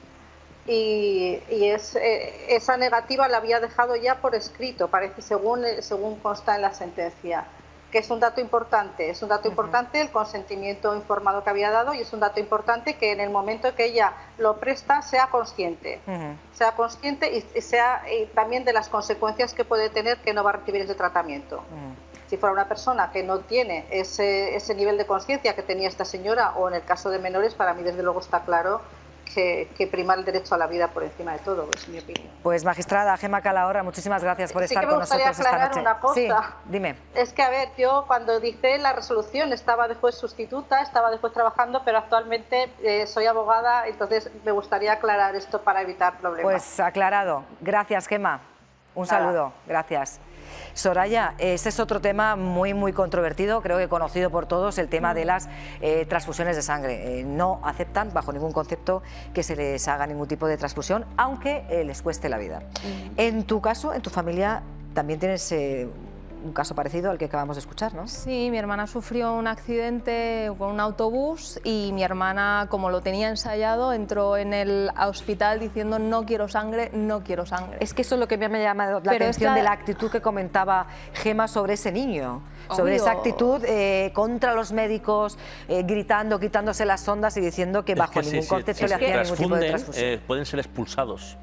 y esa negativa la había dejado ya por escrito, parece, según consta en la sentencia. Que es un dato importante, el consentimiento informado que había dado, y es un dato importante que en el momento que ella lo presta sea consciente, y sea también de las consecuencias que puede tener que no va a recibir ese tratamiento. Si fuera una persona que no tiene ese nivel de conciencia que tenía esta señora, o en el caso de menores, para mí desde luego está claro que prima el derecho a la vida por encima de todo, es mi opinión. Pues magistrada Gemma Calahorra, muchísimas gracias por estar con nosotros esta noche. Sí que me gustaría aclarar una cosa. Sí, dime. Es que, a ver, yo cuando dicté la resolución estaba de juez sustituta, estaba de juez trabajando, pero actualmente soy abogada, entonces me gustaría aclarar esto para evitar problemas. Pues aclarado. Gracias, Gemma. Un saludo. Gracias. Soraya, ese es otro tema muy controvertido, creo que conocido por todos, el tema de las transfusiones de sangre. No aceptan bajo ningún concepto que se les haga ningún tipo de transfusión, aunque les cueste la vida. En tu caso, en tu familia, también tienes un caso parecido al que acabamos de escuchar, ¿no? Sí, mi hermana sufrió un accidente con un autobús y mi hermana, como lo tenía ensayado, entró en el hospital diciendo no quiero sangre, no quiero sangre. Es que eso es lo que me ha llamado la atención de la actitud que comentaba Gemma sobre ese niño, sobre esa actitud contra los médicos, gritando, quitándose las sondas y diciendo que bajo ningún concepto le hacía ningún tipo de transfusión. Pueden ser expulsados.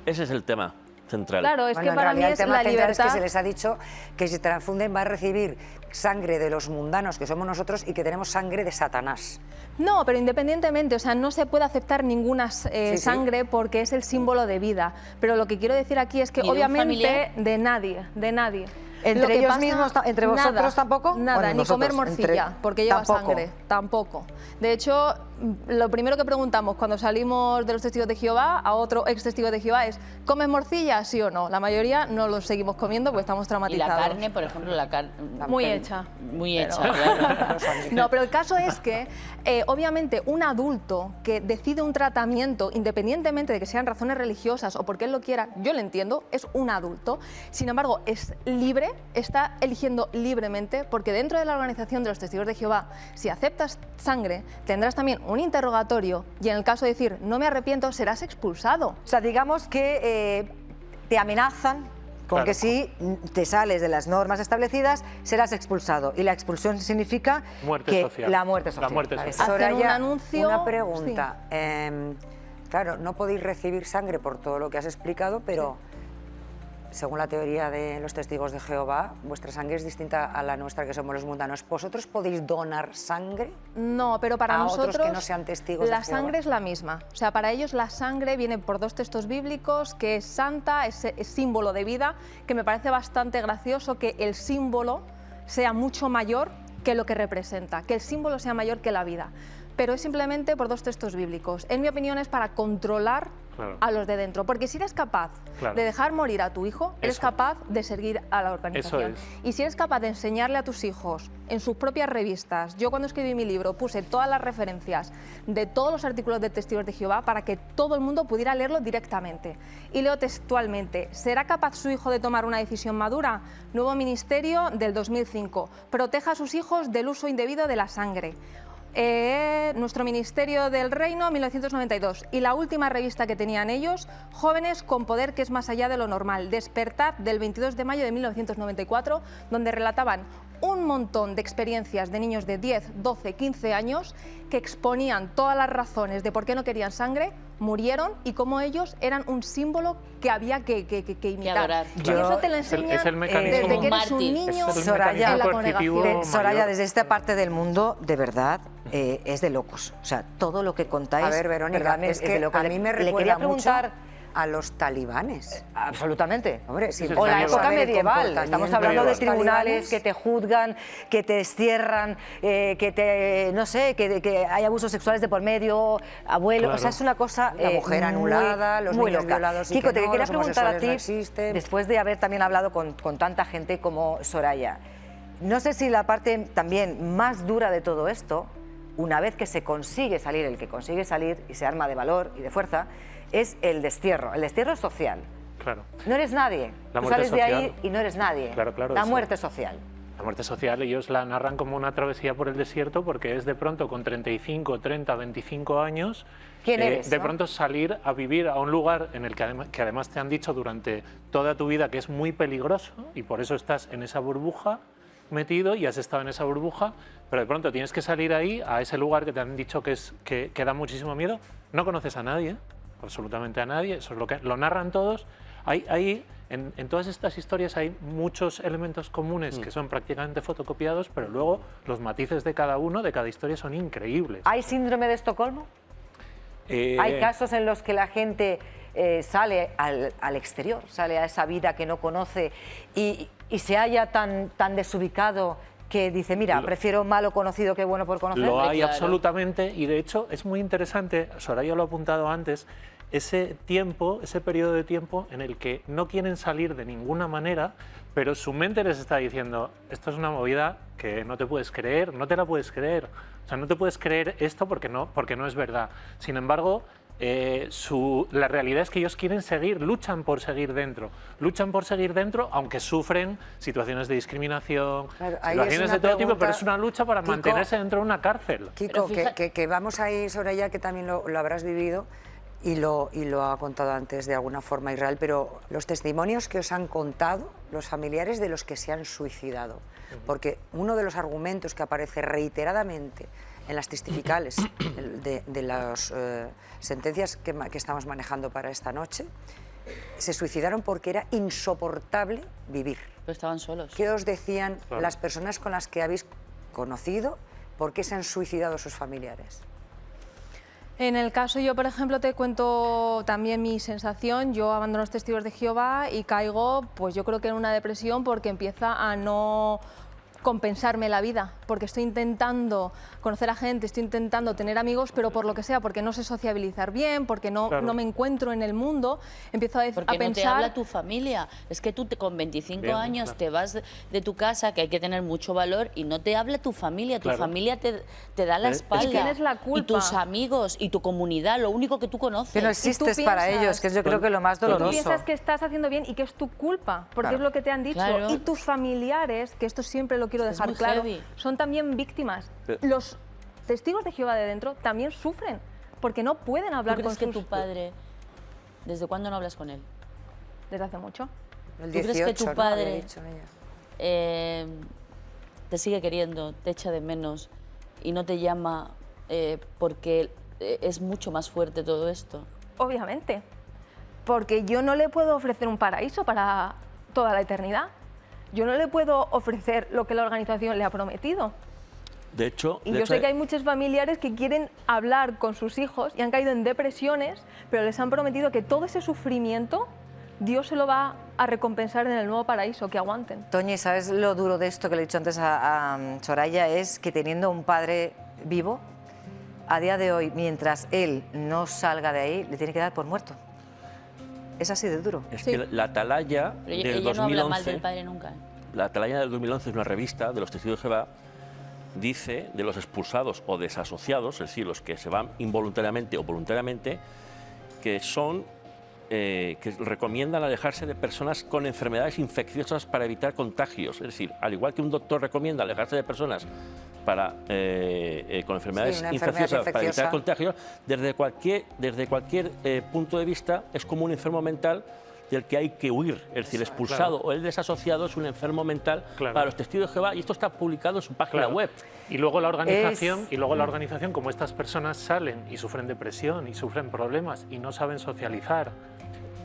Ese es el tema central. Claro, es que para mí es la libertad. Es que se les ha dicho que si transfunden va a recibir sangre de los mundanos que somos nosotros y que tenemos sangre de Satanás. No, pero independientemente, o sea, no se puede aceptar ninguna sangre porque es el símbolo de vida. Pero lo que quiero decir aquí es que obviamente de nadie. ¿Entre ellos mismos, entre vosotros tampoco? Nada, bueno, ni comer morcilla, porque lleva sangre, tampoco. De hecho, lo primero que preguntamos cuando salimos de los testigos de Jehová a otro ex testigo de Jehová es ¿comes morcilla, sí o no? La mayoría no lo seguimos comiendo porque estamos traumatizados. Y la carne, por ejemplo, muy hecha. Muy hecha, claro. No, pero el caso es que, obviamente, un adulto que decide un tratamiento, independientemente de que sean razones religiosas o porque él lo quiera, yo lo entiendo, es un adulto. Sin embargo, es libre, está eligiendo libremente, porque dentro de la organización de los testigos de Jehová, si aceptas sangre, tendrás también un interrogatorio y en el caso de decir no me arrepiento, serás expulsado. O sea, digamos que te amenazan con que si te sales de las normas establecidas serás expulsado, y la expulsión significa muerte social. La muerte social. La muerte social. Hacen un anuncio. Una pregunta. Sí. Claro, no podéis recibir sangre por todo lo que has explicado, pero según la teoría de los testigos de Jehová, vuestra sangre es distinta a la nuestra, que somos los mundanos. ¿Vosotros podéis donar sangre? No, pero para nosotros otros que no sean testigos la de Jehová? sangre es la misma. O sea, para ellos la sangre viene por dos textos bíblicos, que es santa, es símbolo de vida, que me parece bastante gracioso que el símbolo sea mucho mayor que lo que representa, que el símbolo sea mayor que la vida. pero es simplemente por 2 textos bíblicos. En mi opinión es para controlar a los de dentro, porque si eres capaz de dejar morir a tu hijo, eres capaz de seguir a la organización. Y si eres capaz de enseñarle a tus hijos en sus propias revistas, yo cuando escribí mi libro puse todas las referencias de todos los artículos de Testigos de Jehová para que todo el mundo pudiera leerlo directamente. Y leo textualmente: ¿será capaz su hijo de tomar una decisión madura? Nuevo Ministerio del 2005. Proteja a sus hijos del uso indebido de la sangre. Nuestro Ministerio del Reino, 1992. Y la última revista que tenían ellos, Jóvenes con Poder, que es más allá de lo normal, Despertad, del 22 de mayo de 1994, donde relataban un montón de experiencias de niños de 10, 12, 15 años que exponían todas las razones de por qué no querían sangre, murieron y cómo ellos eran un símbolo que había que imitar. Y eso te lo enseñan desde que eres un niño en la congregación. Soraya, desde esta parte del mundo, de verdad, es de locos. O sea, todo lo que contáis... A ver, Verónica, es que a mí me recuerda mucho a los talibanes. Absolutamente. Hombre, sí, o la época medieval. Estamos hablando de tribunales que te juzgan, que te destierran, no sé, que hay abusos sexuales de por medio, abuelos. O sea, es una cosa la mujer anulada, los niños violados. Kiko, te quería preguntar a ti, no después de haber también hablado con tanta gente como Soraya, no sé si la parte también más dura de todo esto, una vez que se consigue salir, el que consigue salir y se arma de valor y de fuerza, es el destierro social. Claro. No eres nadie. Tú sales de ahí y no eres nadie. La muerte social. La muerte social ellos la narran como una travesía por el desierto porque es de pronto con 35, 30, 25 años ¿Quién eres, de pronto salir a vivir a un lugar en el que además te han dicho durante toda tu vida que es muy peligroso y por eso estás en esa burbuja metido y has estado en esa burbuja, pero de pronto tienes que salir ahí a ese lugar que te han dicho que da muchísimo miedo. No conoces a nadie, absolutamente a nadie, eso es lo que lo narran todos. En todas estas historias hay muchos elementos comunes que son prácticamente fotocopiados, pero luego los matices de cada uno, de cada historia, son increíbles. ¿Hay síndrome de Estocolmo? ¿Hay casos en los que la gente sale al exterior, sale a esa vida que no conoce y se halla tan desubicado que dice, mira, prefiero malo conocido que bueno por conocer? Lo hay absolutamente, y de hecho es muy interesante, Soraya lo ha apuntado antes, ese periodo de tiempo en el que no quieren salir de ninguna manera, pero su mente les está diciendo, esto es una movida que no te puedes creer, no te la puedes creer, o sea, no te puedes creer esto porque no es verdad. Sin embargo, la realidad es que ellos quieren seguir, luchan por seguir dentro, aunque sufren situaciones de discriminación, situaciones de todo tipo, pero es una lucha para mantenerse dentro de una cárcel. Kiko, que vamos ahí, Soraya, que también lo habrás vivido y lo ha contado antes de alguna forma Israel, pero los testimonios que os han contado los familiares de los que se han suicidado, porque uno de los argumentos que aparece reiteradamente en las testificales de las sentencias que estamos manejando para esta noche, se suicidaron porque era insoportable vivir. Pero estaban solos. ¿Qué os decían las personas con las que habéis conocido? ¿Por qué se han suicidado sus familiares? En el caso, yo por ejemplo te cuento también mi sensación. Yo abandono los Testigos de Jehová y caigo, pues yo creo que en una depresión porque empieza a no compensarme la vida, porque estoy intentando conocer a gente, estoy intentando tener amigos, pero por lo que sea, porque no sé sociabilizar bien, porque no me encuentro en el mundo, empiezo a pensar... Porque no te habla tu familia, es que tú con 25 años te vas de tu casa, que hay que tener mucho valor, y no te habla tu familia, tu familia te da la espalda. Es que tienes la culpa. Y tus amigos, y tu comunidad, lo único que tú conoces. Que no existes para ellos, que es yo creo que lo más doloroso. Tú piensas que estás haciendo bien y que es tu culpa, porque es lo que te han dicho. Y tus familiares, que esto siempre lo quiero dejar claro, son también víctimas. Los testigos de Jehová de dentro también sufren, porque no pueden hablar con sus... ¿Tú crees que tu padre, desde cuándo no hablas con él? Desde hace mucho. El 18, ¿tú crees que tu padre ella. Te sigue queriendo, te echa de menos y no te llama porque es mucho más fuerte todo esto? Obviamente, porque yo no le puedo ofrecer un paraíso para toda la eternidad. Yo no le puedo ofrecer lo que la organización le ha prometido. De hecho, yo sé que hay muchos familiares que quieren hablar con sus hijos y han caído en depresiones, pero les han prometido que todo ese sufrimiento Dios se lo va a recompensar en el nuevo paraíso, que aguanten. Toñi, ¿sabes lo duro de esto que le he dicho antes a Soraya? Es que teniendo un padre vivo, a día de hoy, mientras él no salga de ahí, le tiene que dar por muerto. Es así de duro. Es que la Atalaya del 2011... no habla mal del padre nunca. La Atalaya del 2011 es una revista de los testigos de Jehová, dice de los expulsados o desasociados, es decir, los que se van involuntariamente o voluntariamente, que son... que recomiendan alejarse de personas con enfermedades infecciosas para evitar contagios. Es decir, al igual que un doctor recomienda alejarse de personas con enfermedades infecciosas para evitar contagios, desde cualquier punto de vista es como un enfermo mental del que hay que huir. Es decir, el expulsado o el desasociado es un enfermo mental para los testigos de Jehová, y esto está publicado en su página web. Y luego la organización, como estas personas salen y sufren depresión y sufren problemas y no saben socializar,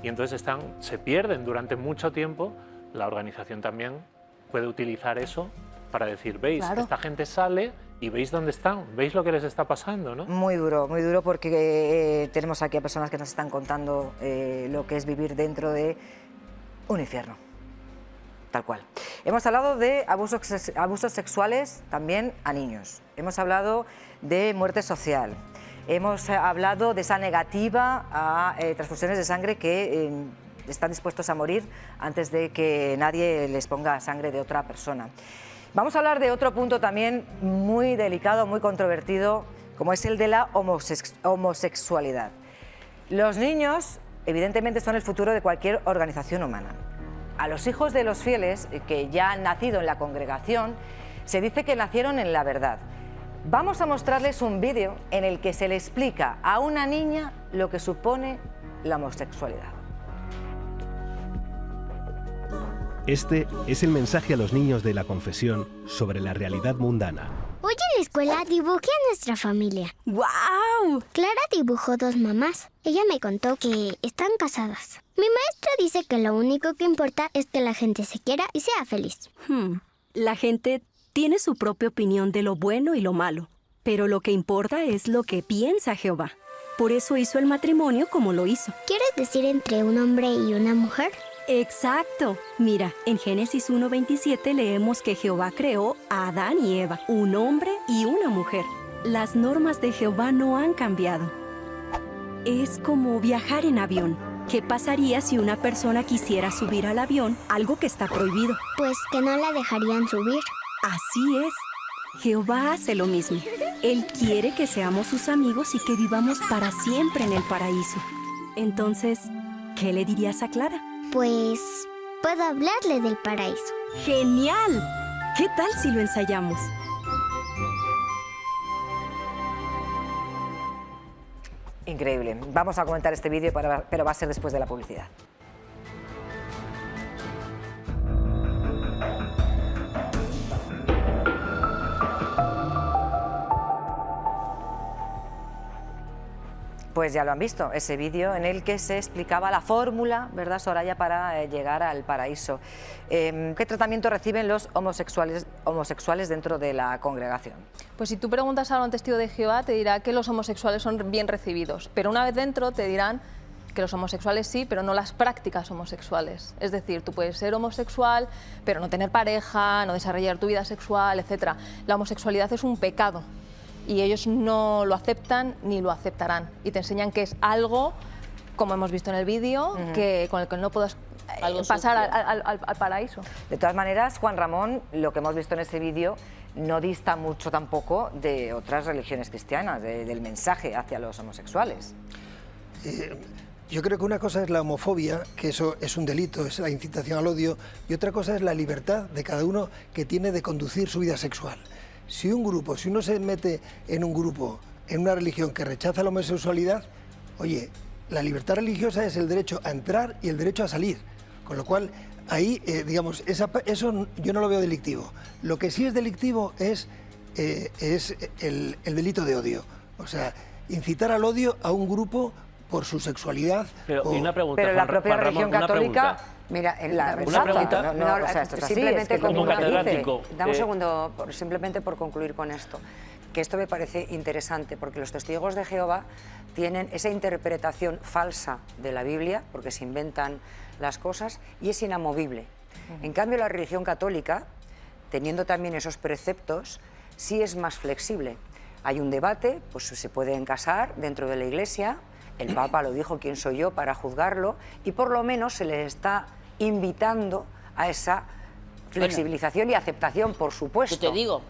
y entonces se pierden durante mucho tiempo, la organización también puede utilizar eso para decir, veis, esta gente sale y veis dónde están, veis lo que les está pasando, ¿no? Muy duro porque tenemos aquí a personas que nos están contando lo que es vivir dentro de un infierno, tal cual. Hemos hablado de abusos sexuales también a niños, hemos hablado de muerte social, hemos hablado de esa negativa a transfusiones de sangre que están dispuestos a morir antes de que nadie les ponga sangre de otra persona. Vamos a hablar de otro punto también muy delicado, muy controvertido, como es el de la homosexualidad. Los niños, evidentemente, son el futuro de cualquier organización humana. A los hijos de los fieles, que ya han nacido en la congregación, se dice que nacieron en la verdad. Vamos a mostrarles un vídeo en el que se le explica a una niña lo que supone la homosexualidad. Este es el mensaje a los niños de la confesión sobre la realidad mundana. Hoy en la escuela dibujé a nuestra familia. ¡Guau! Clara dibujó 2 mamás. Ella me contó que están casadas. Mi maestra dice que lo único que importa es que la gente se quiera y sea feliz. La gente tiene su propia opinión de lo bueno y lo malo, pero lo que importa es lo que piensa Jehová. Por eso hizo el matrimonio como lo hizo. ¿Quieres decir entre un hombre y una mujer? Exacto. Mira, en Génesis 1:27 leemos que Jehová creó a Adán y Eva, un hombre y una mujer. Las normas de Jehová no han cambiado. Es como viajar en avión. ¿Qué pasaría si una persona quisiera subir al avión, algo que está prohibido? Pues que no la dejarían subir. Así es. Jehová hace lo mismo. Él quiere que seamos sus amigos y que vivamos para siempre en el paraíso. Entonces, ¿qué le dirías a Clara? Pues puedo hablarle del paraíso. ¡Genial! ¿Qué tal si lo ensayamos? Increíble. Vamos a comentar este vídeo, pero va a ser después de la publicidad. Pues ya lo han visto, ese vídeo en el que se explicaba la fórmula, ¿verdad, Soraya?, para llegar al paraíso. ¿Qué tratamiento reciben los homosexuales dentro de la congregación? Pues si tú preguntas a un testigo de Jehová, te dirá que los homosexuales son bien recibidos, pero una vez dentro te dirán que los homosexuales sí, pero no las prácticas homosexuales. Es decir, tú puedes ser homosexual, pero no tener pareja, no desarrollar tu vida sexual, etc. La homosexualidad es un pecado y ellos no lo aceptan ni lo aceptarán. Y te enseñan que es algo, como hemos visto en el vídeo, con el que no puedas pasar al paraíso. De todas maneras, Juan Ramón, lo que hemos visto en ese vídeo no dista mucho tampoco de otras religiones cristianas, del mensaje hacia los homosexuales. Yo creo que una cosa es la homofobia, que eso es un delito, es la incitación al odio, y otra cosa es la libertad de cada uno que tiene de conducir su vida sexual. Si uno se mete en un grupo, en una religión que rechaza la homosexualidad, oye, la libertad religiosa es el derecho a entrar y el derecho a salir, con lo cual ahí, digamos, eso yo no lo veo delictivo. Lo que sí es delictivo es el delito de odio, o sea, incitar al odio a un grupo por su sexualidad. Pero, y una pregunta, pero la propia religión católica... Mira, una pregunta, simplemente como catedrático. Dame un segundo, simplemente por concluir con esto, que esto me parece interesante, porque los testigos de Jehová tienen esa interpretación falsa de la Biblia, porque se inventan las cosas, y es inamovible. En cambio, la religión católica, teniendo también esos preceptos, sí es más flexible. hay un debate, pues se pueden casar dentro de la Iglesia, el Papa lo dijo, ¿quién soy yo para juzgarlo? Y por lo menos se les está invitando a esa flexibilización y aceptación, por supuesto. Yo te digo,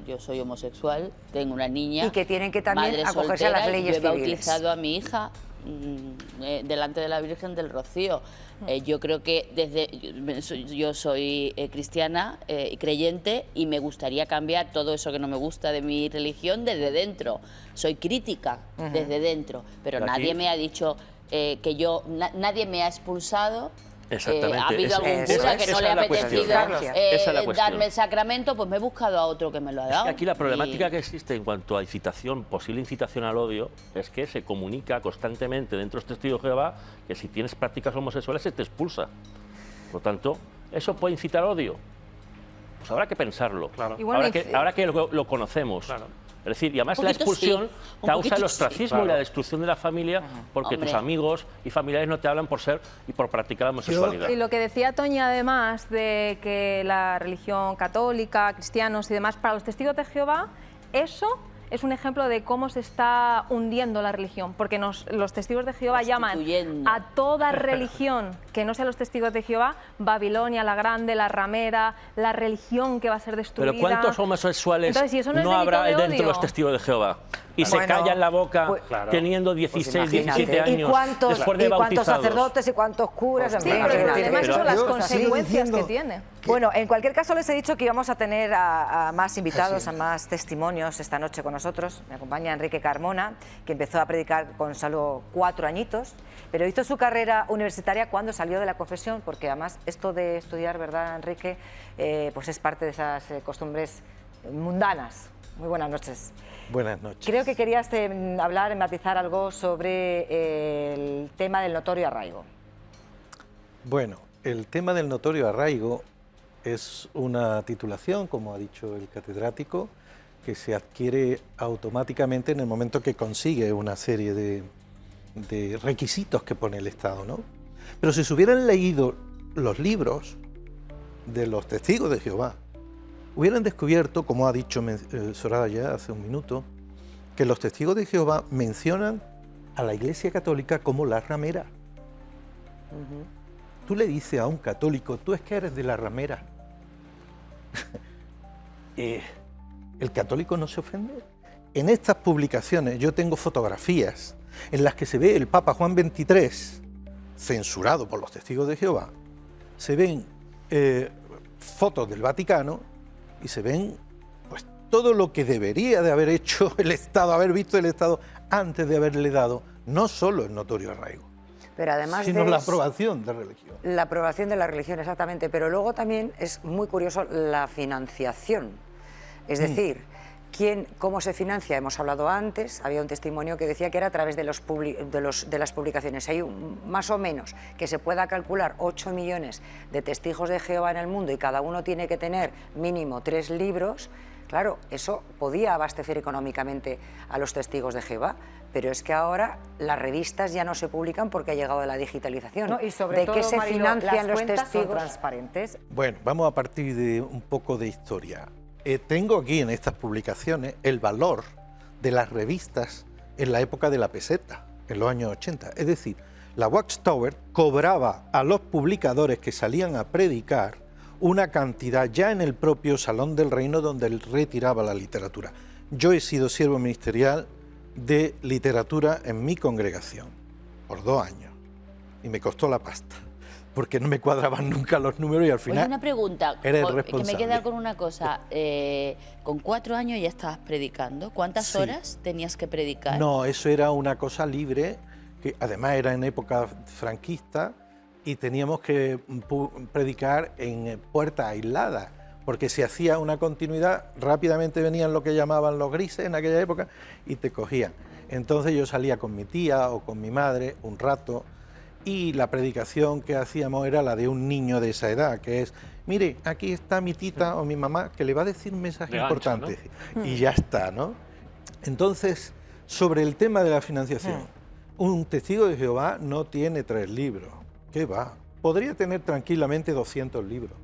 yo soy homosexual, tengo una niña. Y que tienen que también madre acogerse a las soltera, leyes yo he civiles. bautizado a mi hija delante de la Virgen del Rocío. Yo creo que yo soy cristiana y creyente, y me gustaría cambiar todo eso que no me gusta de mi religión desde dentro. Soy crítica desde dentro, pero nadie me ha dicho nadie me ha expulsado. Exactamente. Ha habido algún cura que no le ha apetecido darme el sacramento, pues me he buscado a otro que me lo ha dado. Aquí la problemática que existe en cuanto a incitación, posible incitación al odio, es que se comunica constantemente dentro de los testigos de Jehová que si tienes prácticas homosexuales se te expulsa. Por lo tanto, ¿eso puede incitar odio? Pues habrá que pensarlo. Claro. Bueno, ahora que lo conocemos. Claro. Es decir, y además la expulsión causa el ostracismo y la destrucción de la familia, porque tus amigos y familiares no te hablan por ser y por practicar la homosexualidad. Y lo que decía Toña, además de que la religión católica, cristianos y demás, para los testigos de Jehová, eso es un ejemplo de cómo se está hundiendo la religión, porque los testigos de Jehová llaman a toda religión que no sea los testigos de Jehová, Babilonia la Grande, la ramera, la religión que va a ser destruida. Pero ¿cuántos homosexuales entonces, si eso no habrá dentro de los testigos de Jehová? Y se callan la boca teniendo 16, 17 años después de bautizados. ¿Cuántos sacerdotes y cuántos curas? Sí, pero el problema son las consecuencias que tiene. Bueno, en cualquier caso les he dicho que íbamos a tener a más invitados, a más testimonios esta noche con nosotros. Me acompaña Enrique Carmona, que empezó a predicar con solo 4 añitos, pero hizo su carrera universitaria cuando salió de la confesión, porque además esto de estudiar, ¿verdad, Enrique? Pues es parte de esas costumbres mundanas. Muy buenas noches. Buenas noches. Creo que querías hablar, matizar algo sobre el tema del notorio arraigo. Bueno, el tema del notorio arraigo es una titulación, como ha dicho el catedrático, que se adquiere automáticamente en el momento que consigue una serie de requisitos que pone el Estado, ¿no? Pero si se hubieran leído los libros de los testigos de Jehová, hubieran descubierto, como ha dicho Soraya hace un minuto, que los testigos de Jehová mencionan a la Iglesia Católica como la ramera. Tú le dices a un católico, tú es que eres de la ramera. El católico no se ofende. En estas publicaciones yo tengo fotografías en las que se ve el Papa Juan XXIII, censurado por los testigos de Jehová, se ven fotos del Vaticano y se ven pues todo lo que debería de haber hecho el Estado, haber visto el Estado antes de haberle dado no solo el notorio arraigo, pero además sino la aprobación de religión. La aprobación de la religión, exactamente, pero luego también es muy curioso la financiación, es decir, ¿cómo se financia? Hemos hablado antes, había un testimonio que decía que era a través de las publicaciones. Hay más o menos que se pueda calcular 8 millones de testigos de Jehová en el mundo y cada uno tiene que tener mínimo 3 libros. Claro, eso podía abastecer económicamente a los testigos de Jehová, pero es que ahora las revistas ya no se publican porque ha llegado la digitalización. No, y sobre todo, ¿de qué se Marilo, financian las los cuentas testigos? son transparentes. Bueno, vamos a partir de un poco de historia. Tengo aquí en estas publicaciones el valor de las revistas en la época de la peseta, en los años 80. Es decir, la Watchtower cobraba a los publicadores que salían a predicar una cantidad ya en el propio Salón del Reino donde él retiraba la literatura. Yo he sido siervo ministerial de literatura en mi congregación por 2 años y me costó la pasta, porque no me cuadraban nunca los números y al final... Oye, una pregunta, era el responsable. que me queda con una cosa. Con 4 años ya estabas predicando. ¿Cuántas horas tenías que predicar? No, eso era una cosa libre, que además era en época franquista y teníamos que predicar en puertas aisladas, porque si hacía una continuidad, rápidamente venían lo que llamaban los grises en aquella época y te cogían. Entonces yo salía con mi tía o con mi madre un rato, y la predicación que hacíamos era la de un niño de esa edad, que es, mire, aquí está mi tita o mi mamá, que le va a decir un mensaje importante, ¿no? Y ya está, ¿no? Entonces, sobre el tema de la financiación, un testigo de Jehová no tiene 3 libros, ¿qué va? Podría tener tranquilamente 200 libros,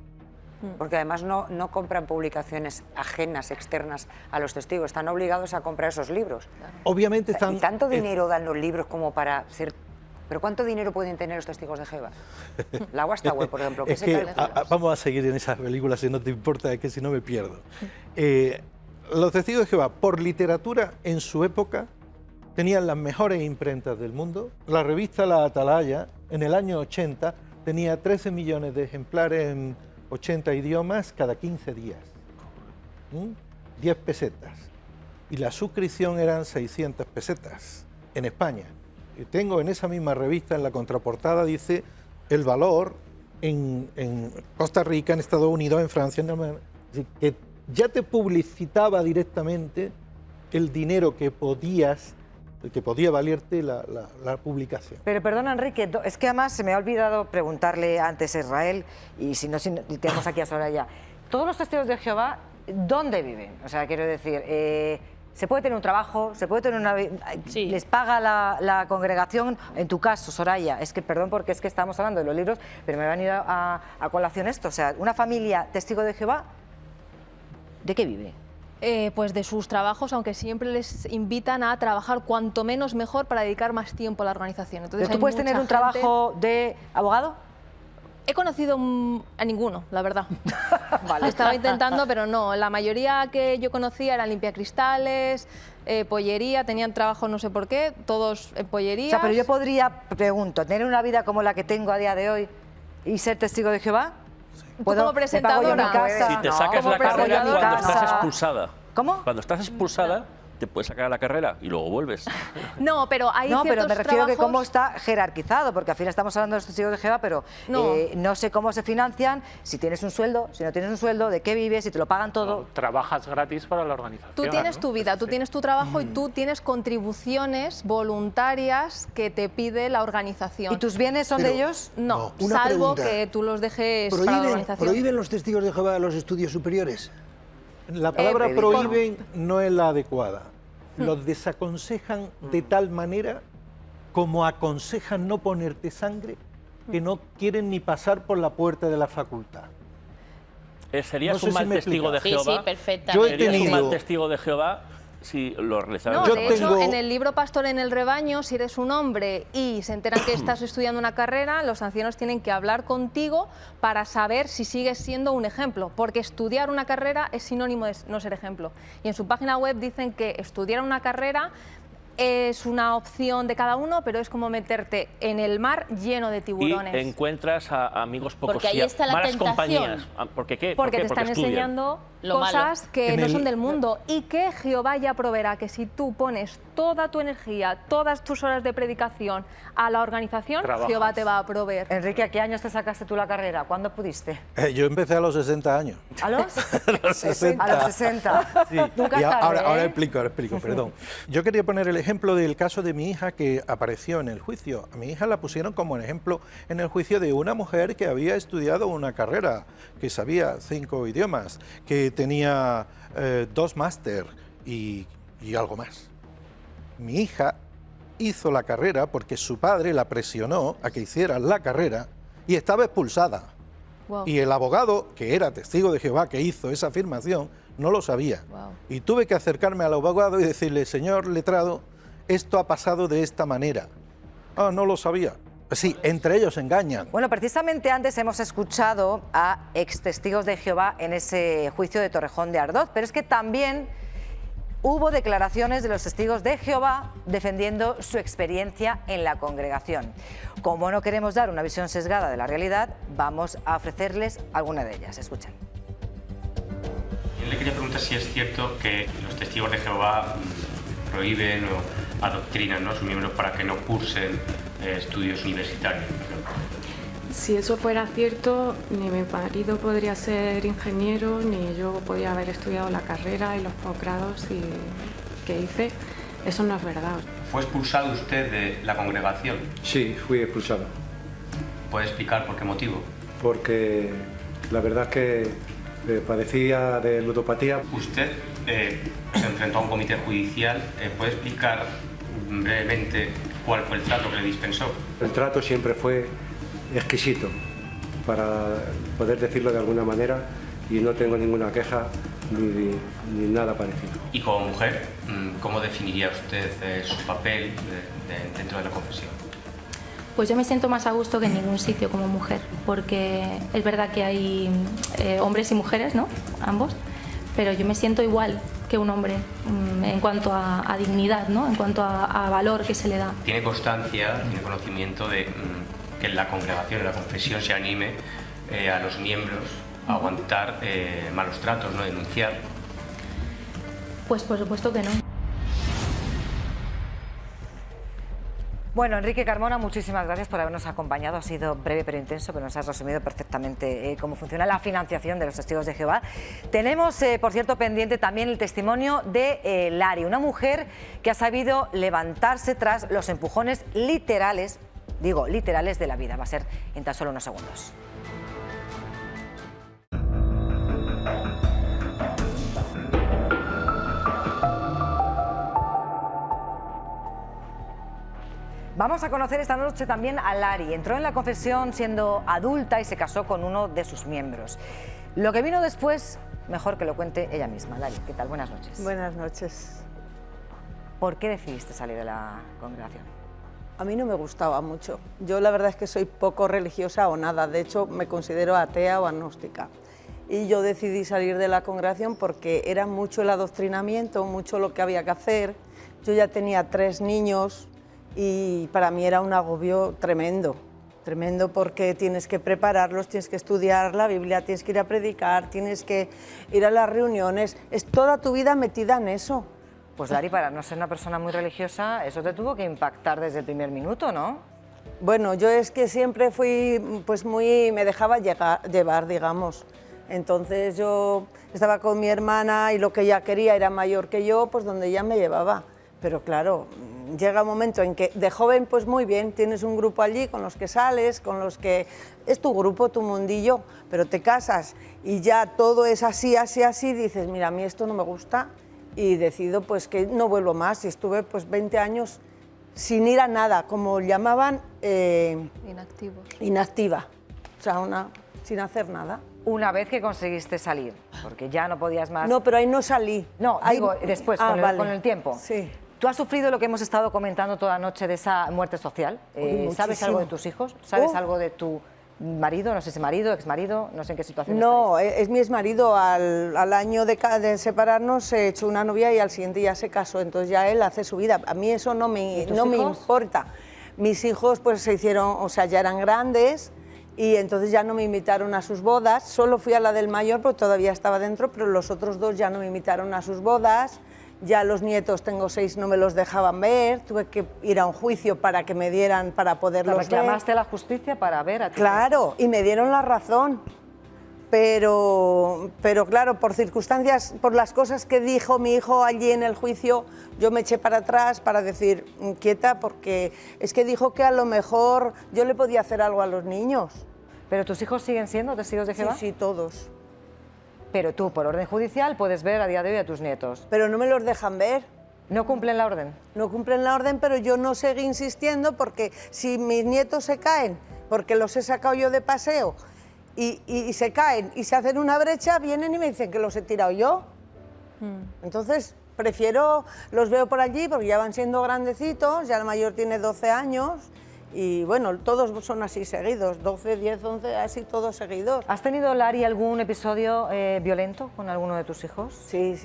Porque además no compran publicaciones ajenas, externas a los testigos, están obligados a comprar esos libros. Obviamente están... ¿Y tanto dinero dan los libros como para ser... ¿Pero cuánto dinero pueden tener los testigos de Jehová? La Watchtower, por ejemplo, ¿qué se calcula? Vamos a seguir en esas películas si no te importa, es que si no me pierdo. Los testigos de Jehová, por literatura, en su época, tenían las mejores imprentas del mundo. La revista La Atalaya, en el año 80, tenía 13 millones de ejemplares en 80 idiomas cada 15 días. 10 pesetas. Y la suscripción eran 600 pesetas en España. Y tengo en esa misma revista, en la contraportada, dice el valor en Costa Rica, en Estados Unidos, en Francia, en Alemania, que ya te publicitaba directamente el dinero que podía valerte la publicación. Pero perdona, Enrique, es que además se me ha olvidado preguntarle antes a Israel, y si no, tenemos aquí a Soraya. Todos los testigos de Jehová, ¿dónde viven? O sea, quiero decir, ¿se puede tener un trabajo? ¿Se puede tener una... Sí. ¿Les paga la congregación? En tu caso, Soraya, es que, perdón, porque es que estamos hablando de los libros, pero me ha venido a colación esto. O sea, una familia testigo de Jehová, ¿de qué vive? Pues de sus trabajos, aunque siempre les invitan a trabajar cuanto menos mejor para dedicar más tiempo a la organización. Entonces, ¿pero tú puedes tener un trabajo de abogado? He conocido a ninguno, la verdad. Vale. Estaba intentando, pero no. La mayoría que yo conocía eran limpiacristales, pollería, tenían trabajo no sé por qué, todos en pollería. O sea, pero yo podría, pregunto, ¿tener una vida como la que tengo a día de hoy y ser testigo de Jehová? Como presentadora. Si te sacas la carrera cuando estás expulsada. ¿Cómo? Cuando estás expulsada, te puedes sacar la carrera y luego vuelves. No, pero hay no, pero me refiero trabajos... que cómo está jerarquizado, porque al final estamos hablando de los testigos de Jehová, pero no sé cómo se financian, si tienes un sueldo, si no tienes un sueldo, de qué vives, si te lo pagan todo. No, trabajas gratis para la organización. Tú tienes tu vida, tú tienes tu trabajo y tú tienes contribuciones voluntarias que te pide la organización. ¿Y tus bienes son de ellos? No, salvo que tú los dejes para la organización. ¿Prohíben los testigos de Jehová los estudios superiores? La palabra prohíben no es la adecuada. Los desaconsejan de tal manera como aconsejan no ponerte sangre, que no quieren ni pasar por la puerta de la facultad. ¿Serías un mal testigo de Jehová? Sí, perfectamente. ¿Serías un mal testigo de Jehová si lo realizaras? No, de hecho, en el libro Pastor en el rebaño, si eres un hombre y se enteran que estás estudiando una carrera, los ancianos tienen que hablar contigo para saber si sigues siendo un ejemplo, porque estudiar una carrera es sinónimo de no ser ejemplo. Y en su página web dicen que estudiar una carrera es una opción de cada uno, pero es como meterte en el mar lleno de tiburones. Y encuentras a amigos pocos porque ahí está la malas tentación. compañías. ¿Por qué? Porque te están estudian. enseñando cosas que no son del mundo y que Jehová ya proveerá, que si tú pones toda tu energía, todas tus horas de predicación a la organización, Jehová te va a proveer. Enrique, ¿a qué años te sacaste tú la carrera? ¿Cuándo pudiste? Yo empecé a los 60 años. ¿A los? 60. A los 60. Sí. Nunca Y tarde, ahora explico, perdón. Yo quería poner el ejemplo del caso de mi hija que apareció en el juicio. A mi hija la pusieron como un ejemplo en el juicio de una mujer que había estudiado una carrera, que sabía 5 idiomas, que tenía 2 máster y algo más. Mi hija hizo la carrera porque su padre la presionó a que hiciera la carrera y estaba expulsada. Wow. Y el abogado, que era testigo de Jehová, que hizo esa afirmación, no lo sabía. Wow. Y tuve que acercarme al abogado y decirle, señor letrado, esto ha pasado de esta manera. Ah, no lo sabía. Sí, entre ellos engañan. Bueno, precisamente antes hemos escuchado a ex testigos de Jehová en ese juicio de Torrejón de Ardoz, pero es que también hubo declaraciones de los testigos de Jehová defendiendo su experiencia en la congregación. Como no queremos dar una visión sesgada de la realidad, vamos a ofrecerles alguna de ellas. Escuchen. Yo le quería preguntar si es cierto que los testigos de Jehová prohíben o adoctrinan, ¿no?, a sus miembros para que no cursen estudios universitarios. Si eso fuera cierto, ni mi marido podría ser ingeniero, ni yo podría haber estudiado la carrera y los posgrados que hice. Eso no es verdad. ¿Fue expulsado usted de la congregación? Sí, fui expulsado. ¿Puede explicar por qué motivo? Porque la verdad es que padecía de ludopatía. Usted se enfrentó a un comité judicial. ¿Puede explicar brevemente cuál fue el trato que le dispensó? El trato siempre fue exquisito. para poder decirlo de alguna manera, y no tengo ninguna queja ni nada parecido. Y como mujer, ¿cómo definiría usted su papel dentro de la confesión? Pues yo me siento más a gusto que en ningún sitio como mujer, porque es verdad que hay hombres y mujeres, ¿no? Ambos, pero yo me siento igual que un hombre en cuanto a dignidad, ¿no? En cuanto a valor que se le da. ¿Tiene constancia, tiene conocimiento de que en la congregación, en la confesión, se anime a los miembros a aguantar malos tratos, ¿no? Denunciar? Pues por supuesto que no. Bueno, Enrique Carmona, muchísimas gracias por habernos acompañado. Ha sido breve pero intenso, pero nos has resumido perfectamente cómo funciona la financiación de los Testigos de Jehová. Tenemos, por cierto, pendiente también el testimonio de Lari, una mujer que ha sabido levantarse tras los empujones literales, digo, literales de la vida. Va a ser en tan solo unos segundos. Vamos a conocer esta noche también a Lari. Entró en la confesión siendo adulta y se casó con uno de sus miembros. Lo que vino después, mejor que lo cuente ella misma. Lari, ¿qué tal? Buenas noches. Buenas noches. ¿Por qué decidiste salir de la congregación? A mí no me gustaba mucho. Yo la verdad es que soy poco religiosa o nada. De hecho, me considero atea o agnóstica. Y yo decidí salir de la congregación porque era mucho el adoctrinamiento, mucho lo que había que hacer. Yo ya tenía 3 niños. Y para mí era un agobio tremendo, tremendo porque tienes que prepararlos, tienes que estudiar la Biblia, tienes que ir a predicar, tienes que ir a las reuniones, es toda tu vida metida en eso. Pues Lari, para no ser una persona muy religiosa, eso te tuvo que impactar desde el primer minuto, ¿no? Bueno, yo es que siempre fui, pues me dejaba llevar, digamos. Entonces yo estaba con mi hermana y lo que ella quería era mayor que yo, pues donde ella me llevaba. Pero claro, llega un momento en que de joven, pues muy bien, tienes un grupo allí con los que sales, con los que es tu grupo, tu mundillo, pero te casas y ya todo es así, así, así, dices, mira, a mí esto no me gusta y decido pues que no vuelvo más. Y estuve pues 20 años sin ir a nada, como llamaban... inactiva, o sea, sin hacer nada. Una vez que conseguiste salir, porque ya no podías más... No, pero ahí no salí. No, digo, después, con el tiempo. Sí. ¿Tú has sufrido lo que hemos estado comentando toda la noche de esa muerte social? ¿Sabes algo de tus hijos? ¿Sabes algo de tu marido? No sé si marido, exmarido, no sé en qué situación No, es mi exmarido. Al año de separarnos se echó una novia y al siguiente ya se casó, entonces ya él hace su vida. A mí eso no me importa. Mis hijos pues se hicieron, o sea, ya eran grandes y entonces ya no me invitaron a sus bodas. Solo fui a la del mayor porque todavía estaba dentro, pero los otros 2 ya no me invitaron a sus bodas. Ya los nietos, tengo 6, no me los dejaban ver, tuve que ir a un juicio para que me dieran, para poderlos ver. ¿Reclamaste a la justicia para ver a ti? Claro, y me dieron la razón, pero claro, por circunstancias, por las cosas que dijo mi hijo allí en el juicio, yo me eché para atrás para decir, quieta, porque es que dijo que a lo mejor yo le podía hacer algo a los niños. ¿Pero tus hijos siguen siendo testigos de Jehová? Sí, todos. Pero tú, por orden judicial, puedes ver a día de hoy a tus nietos. Pero no me los dejan ver. ¿No cumplen la orden? No cumplen la orden, pero yo no seguí insistiendo porque si mis nietos se caen, porque los he sacado yo de paseo, y se caen y se hacen una brecha, vienen y me dicen que los he tirado yo. Entonces, prefiero, los veo por allí porque ya van siendo grandecitos, ya el mayor tiene 12 años, y bueno, todos son así seguidos, 12, 10, 11, así todos seguidos. ¿Has tenido, Lari, algún episodio violento con alguno de tus hijos? Sí,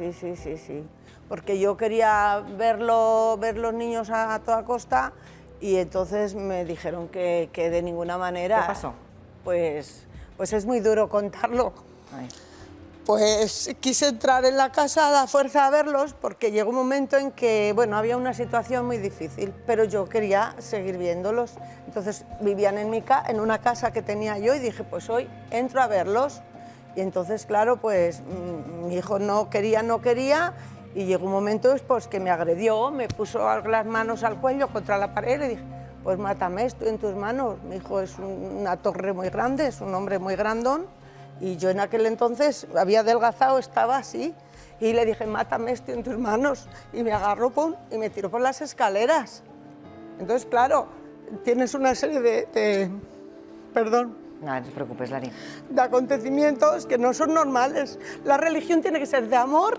porque yo quería ver los niños a toda costa y entonces me dijeron que de ninguna manera... ¿Qué pasó? Pues es muy duro contarlo. Ay. Pues quise entrar en la casa a la fuerza a verlos porque llegó un momento en que, bueno, había una situación muy difícil, pero yo quería seguir viéndolos. Entonces vivían en una casa que tenía yo y dije, pues hoy entro a verlos. Y entonces, claro, pues mi hijo no quería y llegó un momento pues, que me agredió, me puso las manos al cuello contra la pared y dije, pues mátame, estoy en tus manos. Mi hijo es una torre muy grande, es un hombre muy grandón. Y yo en aquel entonces había adelgazado, estaba así, y le dije, mátame, estoy en tus manos. Y me agarró y me tiró por las escaleras. Entonces, claro, tienes una serie de... Perdón. No te preocupes, Lari. De acontecimientos que no son normales. La religión tiene que ser de amor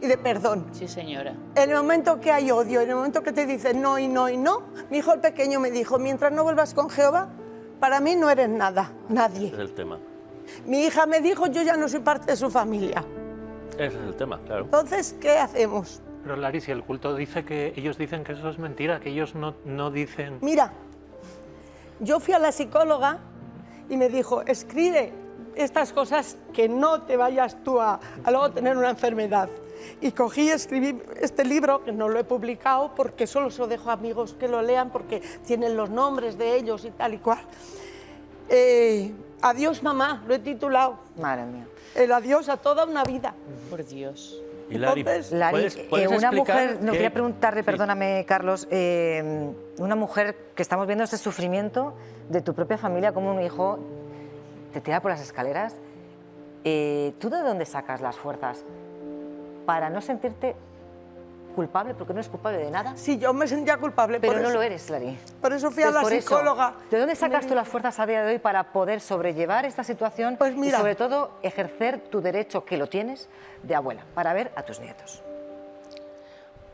y de perdón. Sí, señora. En el momento que hay odio, en el momento que te dicen no y no y no, mi hijo el pequeño me dijo, mientras no vuelvas con Jehová, para mí no eres nada, nadie. Ese es el tema. Mi hija me dijo, yo ya no soy parte de su familia. Ese es el tema, claro. Entonces, ¿qué hacemos? Pero Lari, si el culto dice que ellos dicen que eso es mentira, que ellos no dicen... Mira, yo fui a la psicóloga y me dijo, escribe estas cosas que no te vayas tú a luego tener una enfermedad. Y cogí y escribí este libro, que no lo he publicado porque solo se lo dejo a amigos que lo lean porque tienen los nombres de ellos y tal y cual. Adiós mamá, lo he titulado. Madre mía. El adiós a toda una vida. Por Dios. Y Lari, Lari, ¿puedes una mujer, explicar no que- quería preguntarle, Sí. perdóname Carlos, una mujer que estamos viendo ese sufrimiento de tu propia familia, como un hijo te tira por las escaleras, ¿tú de dónde sacas las fuerzas para no sentirte culpable, porque no eres culpable de nada? Sí, yo me sentía culpable. Pero por no eso. lo eres, Lari. Por eso fui a la Por eso, psicóloga. ¿de dónde sacas tú las fuerzas a día de hoy para poder sobrellevar esta situación Pues mira, y sobre todo ejercer tu derecho, que lo tienes, de abuela, para ver a tus nietos?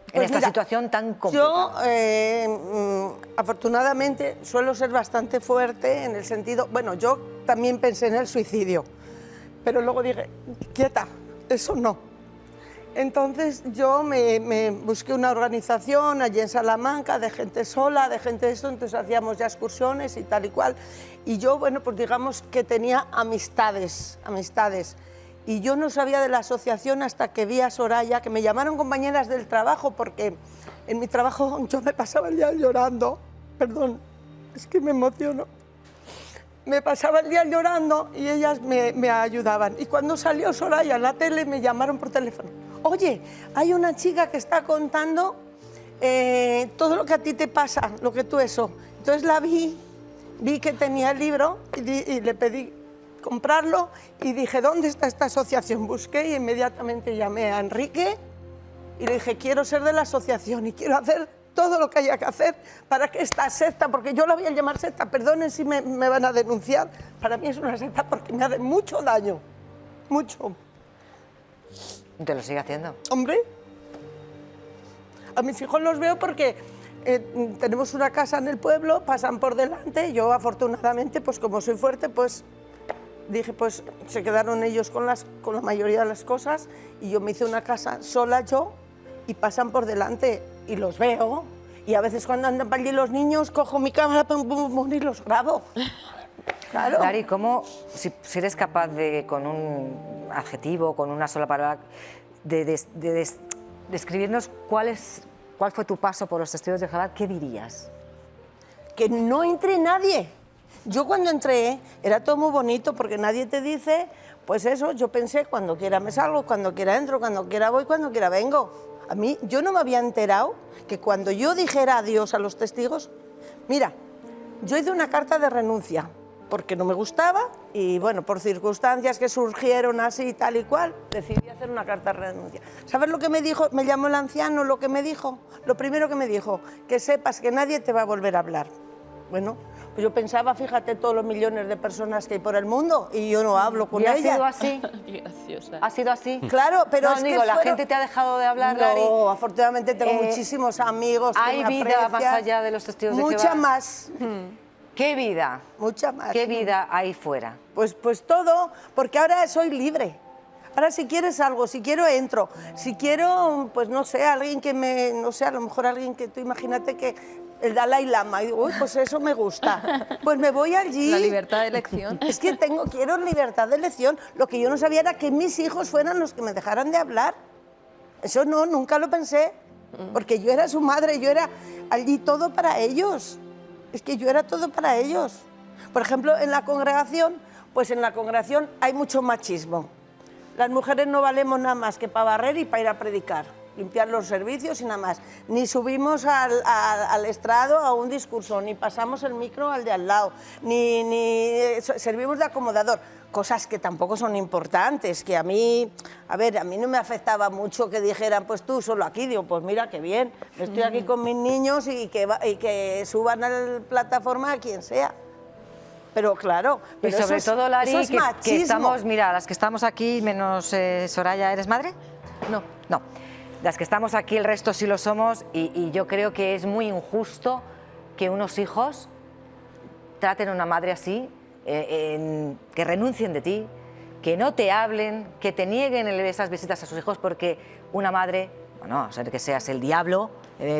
En Pues esta mira, situación tan complicada. Yo, afortunadamente, suelo ser bastante fuerte en el sentido... Bueno, yo también pensé en el suicidio, pero luego dije, quieta, eso no. Entonces yo me busqué una organización allí en Salamanca de gente sola, de gente de esto, entonces hacíamos ya excursiones y tal y cual. Y yo, bueno, pues digamos que tenía amistades. Y yo no sabía de la asociación hasta que vi a Soraya, que me llamaron compañeras del trabajo, porque en mi trabajo yo me pasaba el día llorando. Perdón, es que me emociono. Me pasaba el día llorando y ellas me ayudaban. Y cuando salió Soraya en la tele, me llamaron por teléfono. Oye, hay una chica que está contando todo lo que a ti te pasa, lo que tú eso. Entonces la vi que tenía el libro y le pedí comprarlo y dije, ¿dónde está esta asociación? Busqué y inmediatamente llamé a Enrique y le dije, quiero ser de la asociación y quiero hacer todo lo que haya que hacer para que esta secta, porque yo la voy a llamar secta, perdonen si me van a denunciar, para mí es una secta porque me hace mucho daño, mucho. ¿Te lo sigue haciendo? Hombre, a mis hijos los veo porque tenemos una casa en el pueblo, pasan por delante, yo afortunadamente, pues como soy fuerte, pues dije, pues se quedaron ellos con la mayoría de las cosas y yo me hice una casa sola yo y pasan por delante y los veo y a veces cuando andan para allí los niños cojo mi cámara pum, pum, pum, y los grabo. Claro. Lari, ¿cómo, si eres capaz de, con un adjetivo, con una sola palabra, de describirnos cuál fue tu paso por los testigos de Jehová, qué dirías? Que no entre nadie. Yo cuando entré era todo muy bonito porque nadie te dice, pues eso, yo pensé cuando quiera me salgo, cuando quiera entro, cuando quiera voy, cuando quiera vengo. A mí, yo no me había enterado que cuando yo dijera adiós a los testigos, mira, yo hice una carta de renuncia porque no me gustaba y bueno, por circunstancias que surgieron así tal y cual, decidí hacer una carta de renuncia. ¿Sabes lo que me dijo? Me llamó el anciano, lo que me dijo, lo primero que me dijo, que sepas que nadie te va a volver a hablar. Bueno, pues yo pensaba, fíjate todos los millones de personas que hay por el mundo y yo no hablo con ellas. ¿Y ha sido así? Qué graciosa. ¿Ha sido así? Claro, pero no, es digo, que ¿la gente te ha dejado de hablar, Lari? No, afortunadamente tengo muchísimos amigos. ¿Hay que me vida más aprecian. allá de los testigos de Jehová? Mucha más. ¿Qué vida? Mucha más. ¿Qué vida hay fuera? Pues todo, porque ahora soy libre. Ahora si quieres algo, si quiero entro, si quiero, pues no sé, alguien que me, no sé, a lo mejor alguien que tú imagínate que el Dalai Lama, y digo, uy, pues eso me gusta. Pues me voy allí. La libertad de elección. Es que quiero libertad de elección. Lo que yo no sabía era que mis hijos fueran los que me dejaran de hablar. Eso no, nunca lo pensé. Porque yo era su madre, yo era allí todo para ellos. Es que yo era todo para ellos. Por ejemplo, en la congregación, pues en la congregación hay mucho machismo. Las mujeres no valemos nada más que para barrer y para ir a predicar, limpiar los servicios y nada más. Ni subimos al estrado a un discurso, ni pasamos el micro al de al lado, ni servimos de acomodador. Cosas que tampoco son importantes, que a mí no me afectaba mucho que dijeran, pues tú solo aquí. Digo, pues mira, qué bien, estoy aquí con mis niños y que suban a la plataforma a quien sea. Pero claro, Y pero sobre eso es, todo, Lari, eso es que machismo. estamos, mira, las que estamos aquí, menos Soraya, ¿eres madre? No. No. Las que estamos aquí, el resto sí lo somos, y yo creo que es muy injusto que unos hijos traten a una madre así, que renuncien de ti, que no te hablen, que te nieguen esas visitas a sus hijos, porque una madre, bueno, a ser que seas el diablo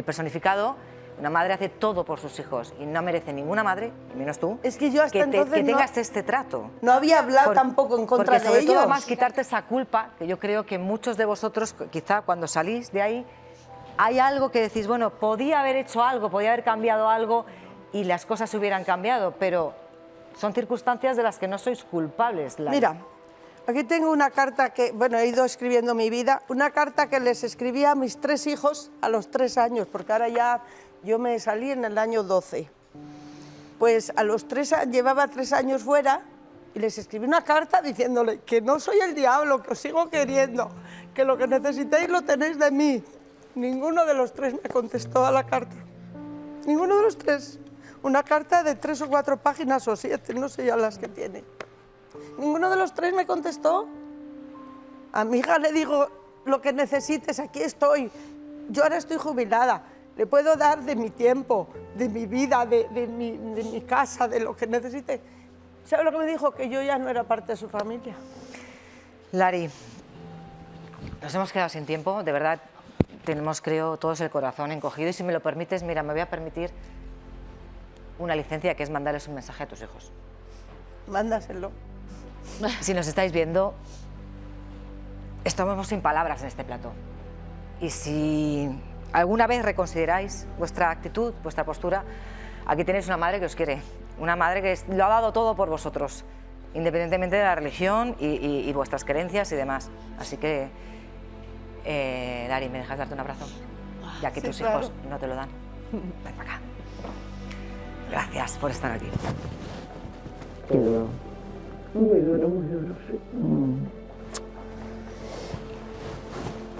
personificado, una madre hace todo por sus hijos y no merece ninguna madre, y menos tú, es que yo hasta entonces que no- tengas este trato. No había hablado tampoco en contra porque de sobre ellos. todo, además, quitarte esa culpa, que yo creo que muchos de vosotros, quizá cuando salís de ahí, hay algo que decís, bueno, podía haber hecho algo, podía haber cambiado algo y las cosas se hubieran cambiado, pero son circunstancias de las que no sois culpables. Lari. Mira, aquí tengo una carta que, bueno, he ido escribiendo mi vida, una carta que les escribí a mis 3 hijos a los 3 años, porque ahora ya yo me salí en el año 12. Pues a los 3 llevaba 3 años fuera y les escribí una carta diciéndole que no soy el diablo, que os sigo queriendo, que lo que necesitéis lo tenéis de mí. Ninguno de los 3 me contestó a la carta. Ninguno de los 3. Una carta de 3 o 4 páginas o 7, no sé ya las que tiene. Ninguno de los 3 me contestó. A mi hija le digo, lo que necesites, aquí estoy. Yo ahora estoy jubilada, le puedo dar de mi tiempo, de mi vida, de mi casa, de lo que necesite. ¿Sabe lo que me dijo? Que yo ya no era parte de su familia. Lari, nos hemos quedado sin tiempo, de verdad, tenemos, creo, todos el corazón encogido, y si me lo permites, mira, me voy a permitir una licencia, que es mandarles un mensaje a tus hijos. Mándaselo. Si nos estáis viendo, estamos sin palabras en este plató. Y si alguna vez reconsideráis vuestra actitud, vuestra postura, aquí tenéis una madre que os quiere, una madre que lo ha dado todo por vosotros, independientemente de la religión y vuestras creencias y demás. Así que, Lari, ¿me dejas darte un abrazo? Ya que Sí, tus claro. hijos no te lo dan. Ven para acá. Gracias por estar aquí. Qué duro. Muy duro, muy duro, sí.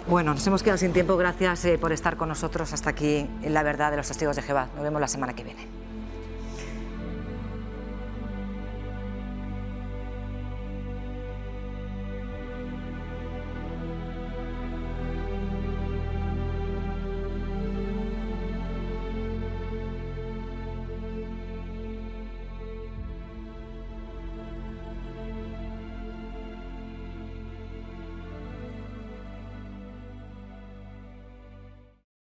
Bueno, nos hemos quedado sin tiempo. Gracias por estar con nosotros hasta aquí en La Verdad de los Testigos de Jehová. Nos vemos la semana que viene.